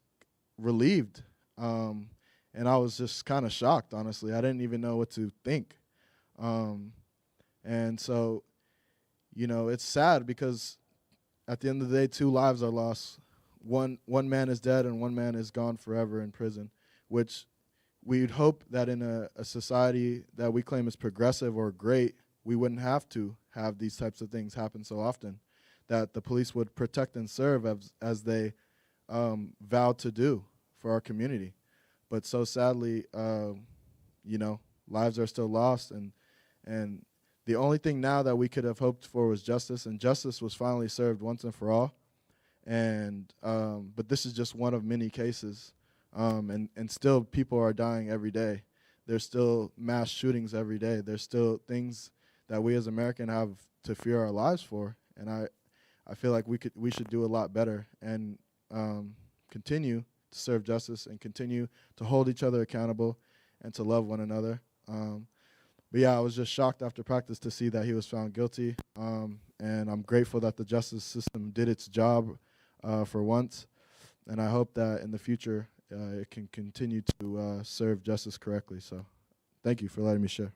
relieved. And I was just kind of shocked, honestly. I didn't even know what to think. And so, you know, it's sad because at the end of the day, 2 lives are lost. One man is dead and one man is gone forever in prison, which we'd hope that in a society that we claim is progressive or great, we wouldn't have to have these types of things happen so often, that the police would protect and serve as they vowed to do for our community. But so sadly, you know, lives are still lost, and the only thing now that we could have hoped for was justice, and justice was finally served once and for all. And but this is just one of many cases, and still people are dying every day. There's still mass shootings every day. There's still things that we as Americans have to fear our lives for, and I feel like we should do a lot better and continue to serve justice and continue to hold each other accountable and to love one another. But yeah, I was just shocked after practice to see that he was found guilty, and I'm grateful that the justice system did its job for once, and I hope that in the future it can continue to serve justice correctly. So thank you for letting me share.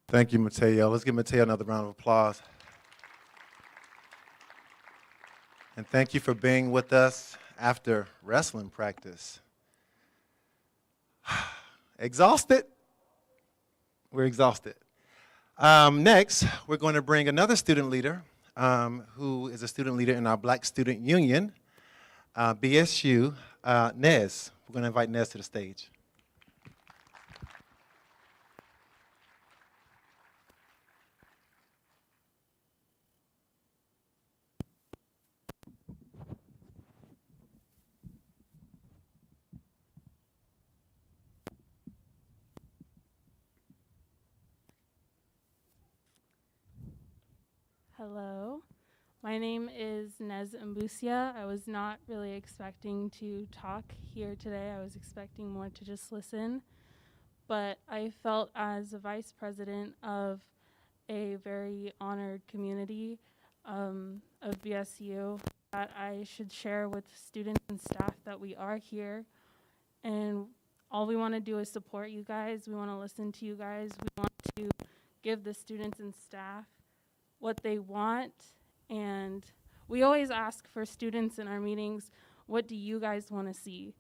Thank you, Mateo. Let's give Mateo another round of applause. And thank you for being with us after wrestling practice. Exhausted? We're exhausted. Next, we're going to bring another student leader who is a student leader in our Black Student Union, BSU, Nez. We're going to invite Nez to the stage. Hello, my name is Nez Mbusia. I was not really expecting to talk here today. I was expecting more to just listen, but I felt as a vice president of a very honored community of BSU that I should share with students and staff that we are here, and all we want to do is support you guys. We want to listen to you guys. We want to give the students and staff what they want, and we always ask for students in our meetings, what do you guys want to see?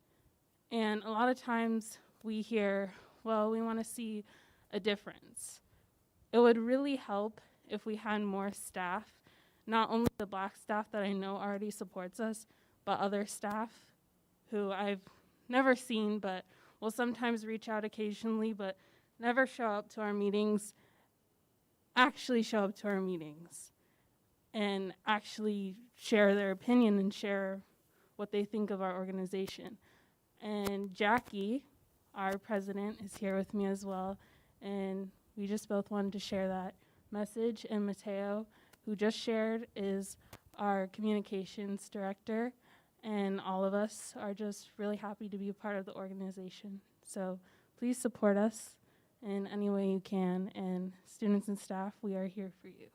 And a lot of times we hear, well, we want to see a difference. It would really help if we had more staff, not only the Black staff that I know already supports us, but other staff who I've never seen but will sometimes reach out occasionally but never show up to our meetings, actually show up to our meetings and actually share their opinion and share what they think of our organization. And Jackie, our president, is here with me as well, and we just both wanted to share that message. And Mateo, who just shared, is our communications director, and all of us are just really happy to be a part of the organization. So please support us in any way you can, and students and staff, we are here for you.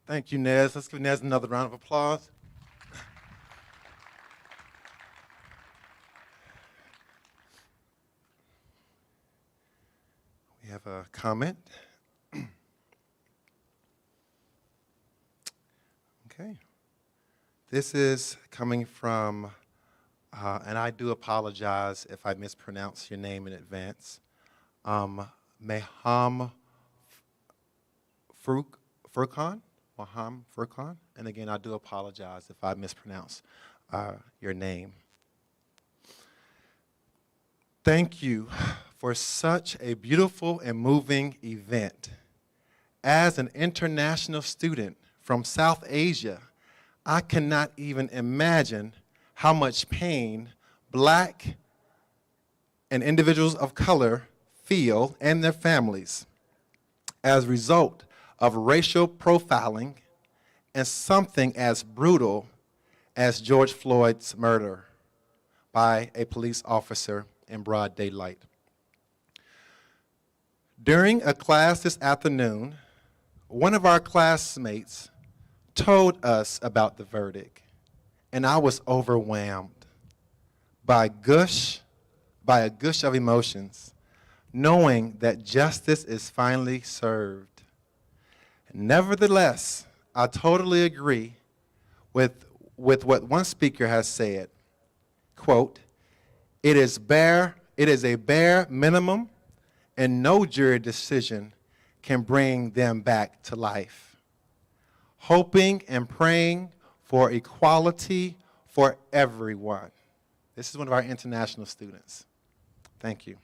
Thank you, Nez. Let's give Nez another round of applause. comment. Okay. This is coming from, and I do apologize if I mispronounce your name in advance, Maham Furqan. Maham Furqan. And again, I do apologize if I mispronounce your name. Thank you for such a beautiful and moving event. As an international student from South Asia, I cannot even imagine how much pain Black and individuals of color feel and their families as a result of racial profiling and something as brutal as George Floyd's murder by a police officer in broad daylight. During a class this afternoon, one of our classmates told us about the verdict, and I was overwhelmed by a gush of emotions, knowing that justice is finally served. Nevertheless, I totally agree with what one speaker has said. Quote, it is a bare minimum, and no jury decision can bring them back to life. Hoping and praying for equality for everyone. This is one of our international students. Thank you.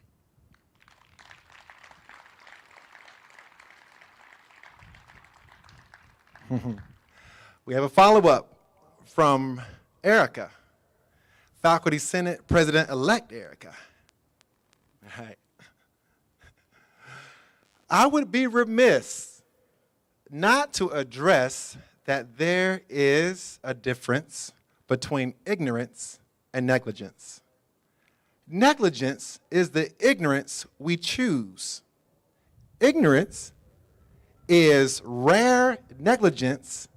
We have a follow-up from Erica, Faculty Senate President-elect Erica. All right. I would be remiss not to address that there is a difference between ignorance and negligence. Negligence is the ignorance we choose. Ignorance is rare. Negligence,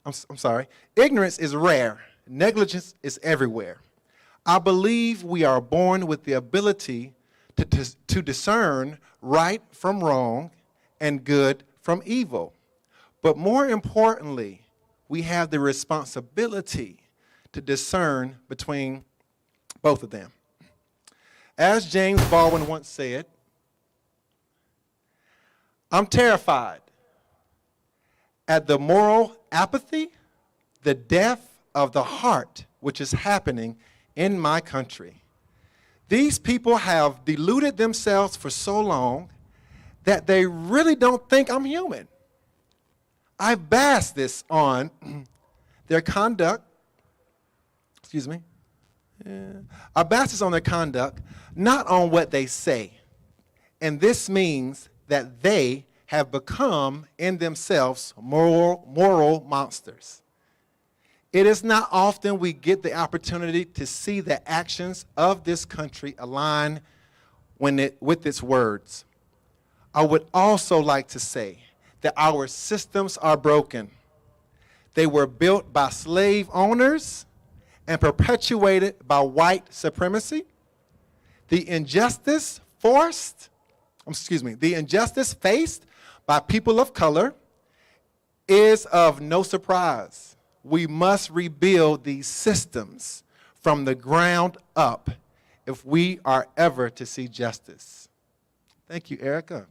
I'm sorry, ignorance is rare. Negligence is everywhere. I believe we are born with the ability to discern right from wrong and good from evil. But more importantly, we have the responsibility to discern between both of them. As James Baldwin once said, I'm terrified at the moral apathy, the death of the heart, which is happening in my country. These people have deluded themselves for so long that they really don't think I'm human. I base this on their conduct, I base this on their conduct, not on what they say. And this means that they have become in themselves moral monsters. It is not often we get the opportunity to see the actions of this country align with its words. I would also like to say that our systems are broken. They were built by slave owners and perpetuated by white supremacy. The injustice faced by people of color is of no surprise. We must rebuild these systems from the ground up if we are ever to see justice. Thank you, Erica.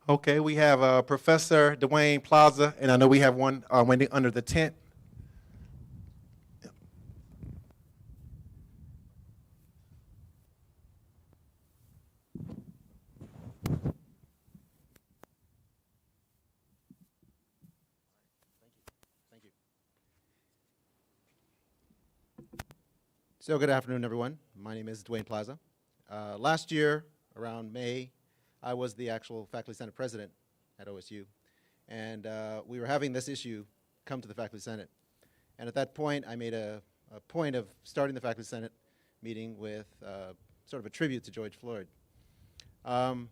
Okay, we have Professor Dwayne Plaza, and I know we have one waiting under the tent. Thank you. So good afternoon, everyone. My name is Dwayne Plaza. Last year, around May, I was the actual Faculty Senate President at OSU, and we were having this issue come to the Faculty Senate. And at that point, I made a point of starting the Faculty Senate meeting with sort of a tribute to George Floyd.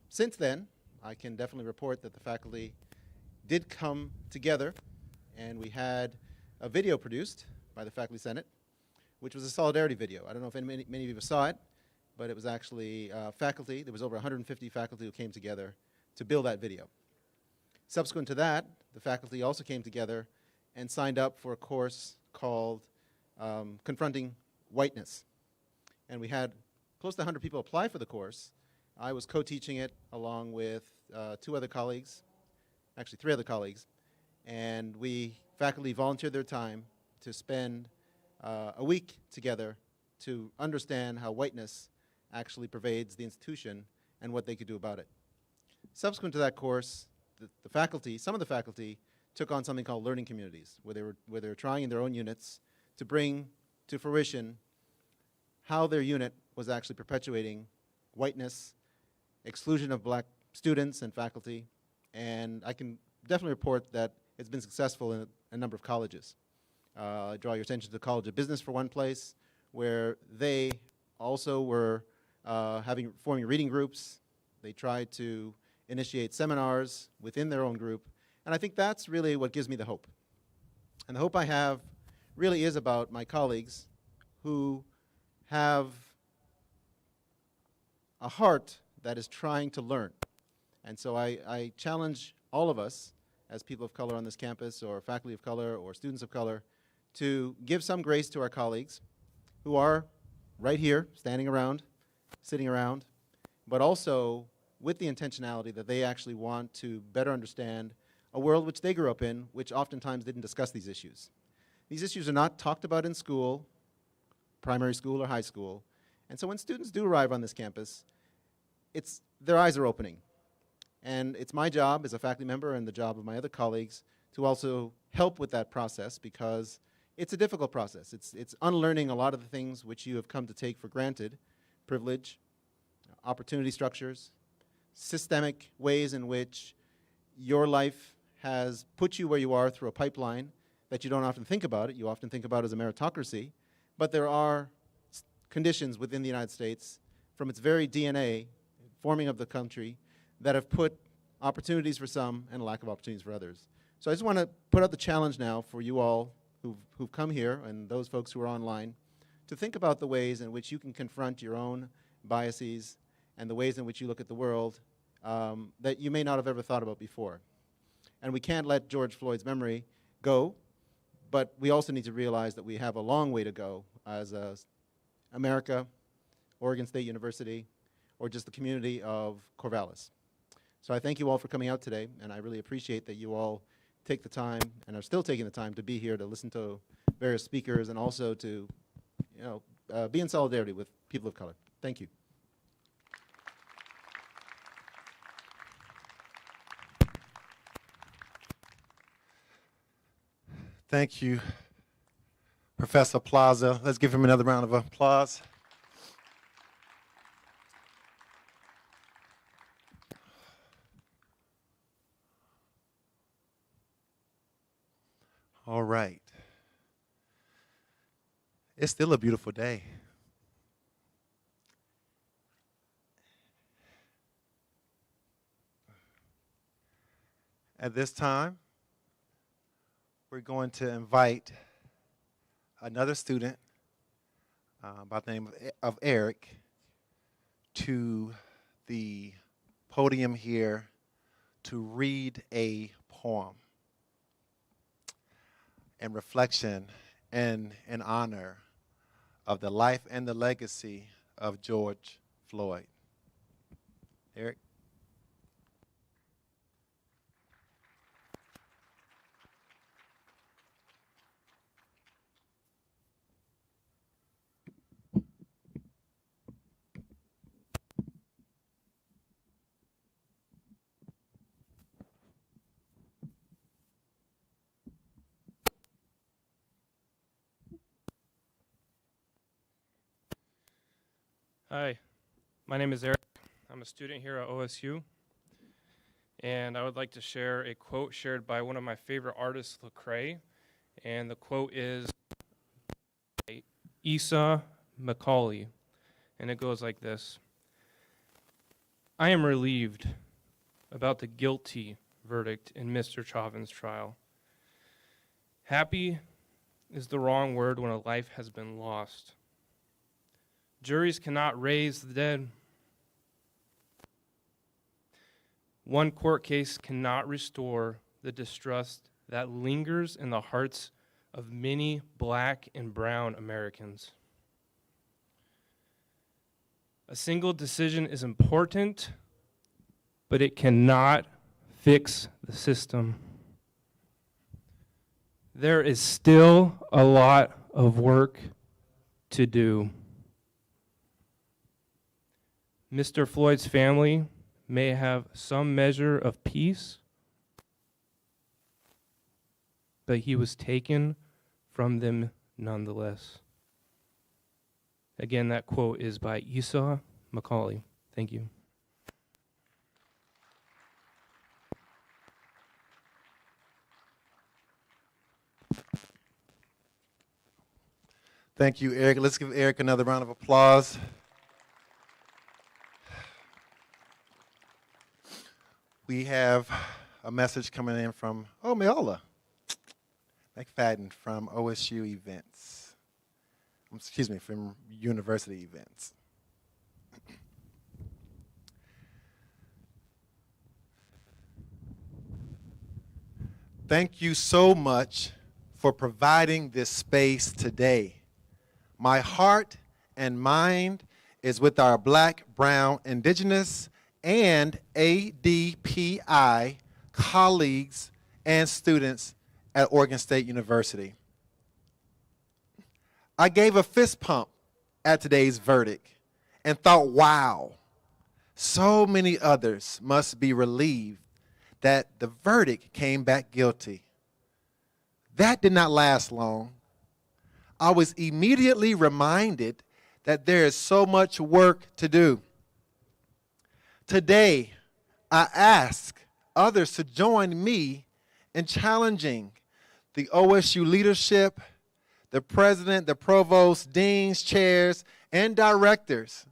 Since then, I can definitely report that the faculty did come together, and we had a video produced by the Faculty Senate, which was a solidarity video. I don't know if many of you saw it, but it was actually faculty. There was over 150 faculty who came together to build that video. Subsequent to that, the faculty also came together and signed up for a course called Confronting Whiteness. And we had close to 100 people apply for the course. I was co-teaching it along with 2 other colleagues, actually 3 other colleagues, and faculty volunteered their time to spend a week together to understand how whiteness actually pervades the institution and what they could do about it. Subsequent to that course, the faculty, some of the faculty, took on something called learning communities, where they were trying in their own units to bring to fruition how their unit was actually perpetuating whiteness, exclusion of black students and faculty, and I can definitely report that it's been successful in a number of colleges. I draw your attention to the College of Business for one place, where they also were forming reading groups. They tried to initiate seminars within their own group, and I think that's really what gives me the hope. And the hope I have really is about my colleagues who have a heart that is trying to learn. And so I challenge all of us as people of color on this campus, or faculty of color, or students of color, to give some grace to our colleagues who are right here, standing around, sitting around, but also with the intentionality that they actually want to better understand a world which they grew up in, which oftentimes didn't discuss these issues. These issues are not talked about in school, primary school or high school, and so when students do arrive on this campus, their eyes are opening. And it's my job as a faculty member, and the job of my other colleagues, to also help with that process, because it's a difficult process. It's unlearning a lot of the things which you have come to take for granted: privilege, opportunity structures, systemic ways in which your life has put you where you are through a pipeline that you don't often think about it. You often think about it as a meritocracy, but there are conditions within the United States, from its very DNA, forming of the country, that have put opportunities for some and a lack of opportunities for others. So I just want to put out the challenge now for you all who've come here, and those folks who are online, to think about the ways in which you can confront your own biases and the ways in which you look at the world that you may not have ever thought about before. And we can't let George Floyd's memory go, but we also need to realize that we have a long way to go as America, Oregon State University, or just the community of Corvallis. So I thank you all for coming out today, and I really appreciate that you all take the time, and are still taking the time, to be here to listen to various speakers, and also to be in solidarity with people of color. Thank you. Thank you, Professor Plaza. Let's give him another round of applause. All right. It's still a beautiful day. At this time, we're going to invite another student by the name of Eric to the podium here to read a poem in reflection and in honor of the life and the legacy of George Floyd. Eric? Hi, my name is Eric. I'm a student here at OSU, and I would like to share a quote shared by one of my favorite artists, Lecrae, and the quote is by Issa Macaulay, and it goes like this: I am relieved about the guilty verdict in Mr. Chauvin's trial. Happy is the wrong word when a life has been lost. Juries cannot raise the dead. One court case cannot restore the distrust that lingers in the hearts of many black and brown Americans. A single decision is important, but it cannot fix the system. There is still a lot of work to do. Mr. Floyd's family may have some measure of peace, but he was taken from them nonetheless. Again, that quote is by Esau Macaulay. Thank you. Thank you, Eric. Let's give Eric another round of applause. We have a message coming in from Meola McFadden from OSU Events. Excuse me, from University Events. Thank you so much for providing this space today. My heart and mind is with our Black, Brown, Indigenous, and ADPI colleagues and students at Oregon State University. I gave a fist pump at today's verdict and thought, wow, so many others must be relieved that the verdict came back guilty. That did not last long. I was immediately reminded that there is so much work to do. Today, I ask others to join me in challenging the OSU leadership, the president, the provost, deans, chairs, and directors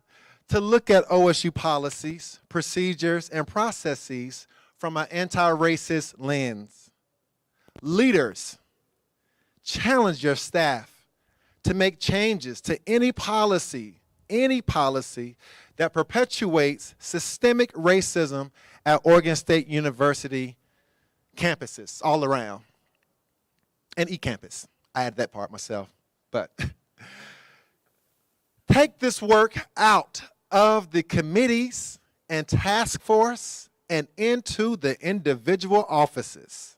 to look at OSU policies, procedures, and processes from an anti-racist lens. Leaders, challenge your staff to make changes to any policy that perpetuates systemic racism at Oregon State University campuses all around, and eCampus. I added that part myself, but take this work out of the committees and task force and into the individual offices.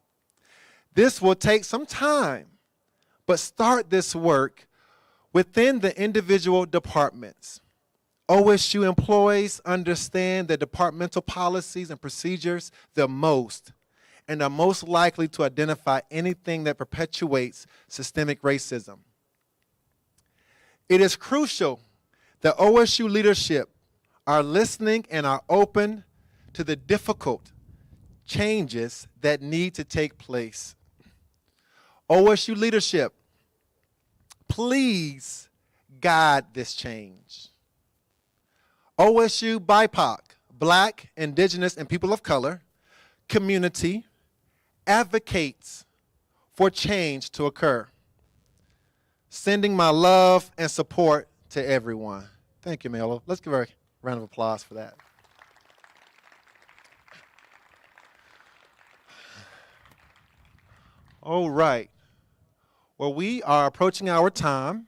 This will take some time, but start this work within the individual departments. OSU employees understand the departmental policies and procedures the most and are most likely to identify anything that perpetuates systemic racism. It is crucial that OSU leadership are listening and are open to the difficult changes that need to take place. OSU leadership, please guide this change. OSU BIPOC, Black, Indigenous, and People of Color community advocates for change to occur. Sending my love and support to everyone. Thank you, Melo. Let's give her a round of applause for that. All right. Well, we are approaching our time,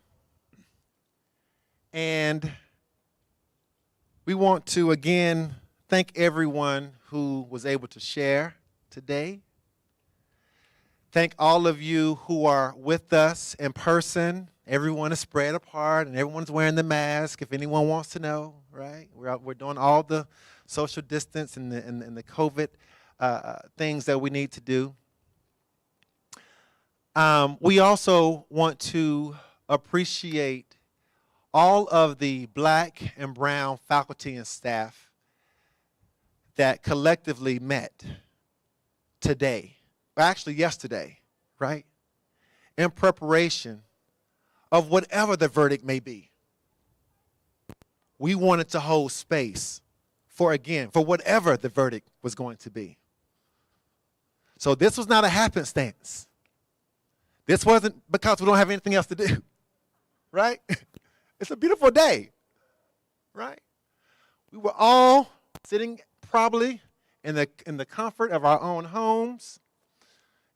and we want to again thank everyone who was able to share today. Thank all of you who are with us in person. Everyone is spread apart and everyone's wearing the mask if anyone wants to know, right? We're doing all the social distance and the COVID things that we need to do. We also want to appreciate all of the Black and brown faculty and staff that collectively met today, or actually yesterday, right, in preparation of whatever the verdict may be. We wanted to hold space for whatever the verdict was going to be. So this was not a happenstance. This wasn't because we don't have anything else to do, right? It's a beautiful day, right? We were all sitting probably in the comfort of our own homes.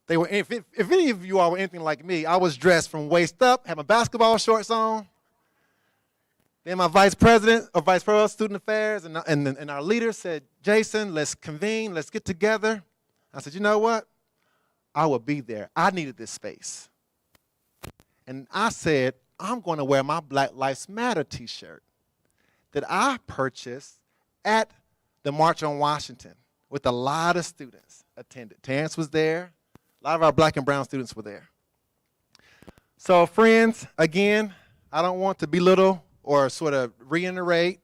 They were, if any of you all were anything like me, I was dressed from waist up, had my basketball shorts on. Then my vice president or vice provost of student affairs and our leader said, Jason, let's convene, let's get together. I said, you know what? I will be there. I needed this space. And I said, I'm going to wear my Black Lives Matter t-shirt that I purchased at the March on Washington with a lot of students attended. Terrence was there. A lot of our black and brown students were there. So friends, again, I don't want to belittle or sort of reiterate,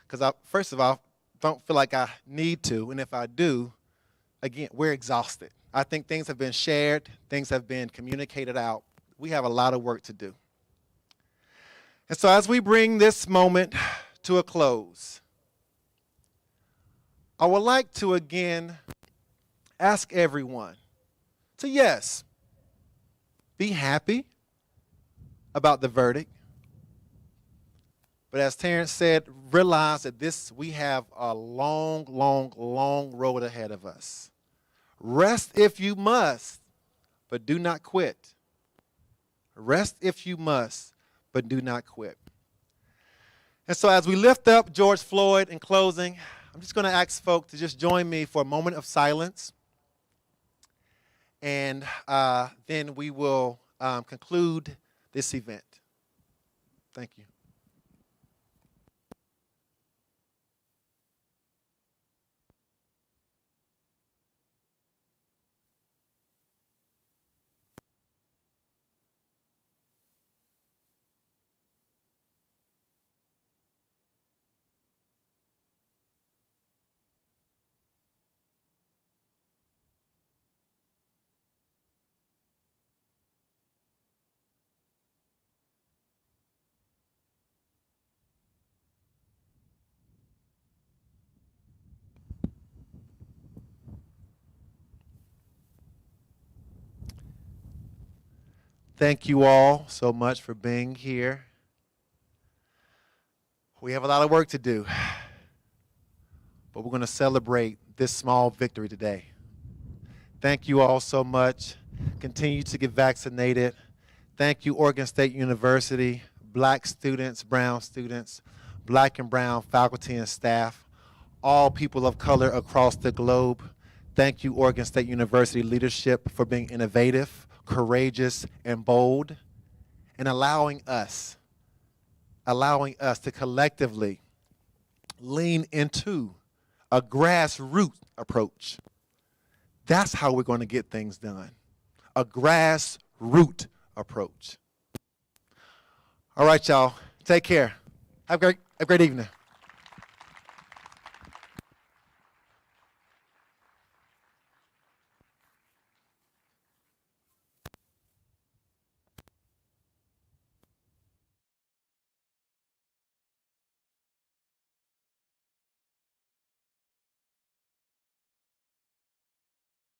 because I, first of all, don't feel like I need to, and if I do, again, we're exhausted. I think things have been shared, things have been communicated out. We have a lot of work to do. And so as we bring this moment to a close, I would like to again ask everyone to, yes, be happy about the verdict. But as Terrence said, realize that we have a long, long, long road ahead of us. Rest if you must, but do not quit. Rest if you must, but do not quit. And so as we lift up George Floyd in closing, I'm just going to ask folks to just join me for a moment of silence. And then we will conclude this event. Thank you. Thank you all so much for being here. We have a lot of work to do, but we're going to celebrate this small victory today. Thank you all so much. Continue to get vaccinated. Thank you, Oregon State University, black students, brown students, black and brown faculty and staff, all people of color across the globe. Thank you, Oregon State University leadership, for being innovative, courageous, and bold, and allowing us to collectively lean into a grassroots approach. That's how we're going to get things done, a grassroots approach. All right, y'all, take care. Have a great evening.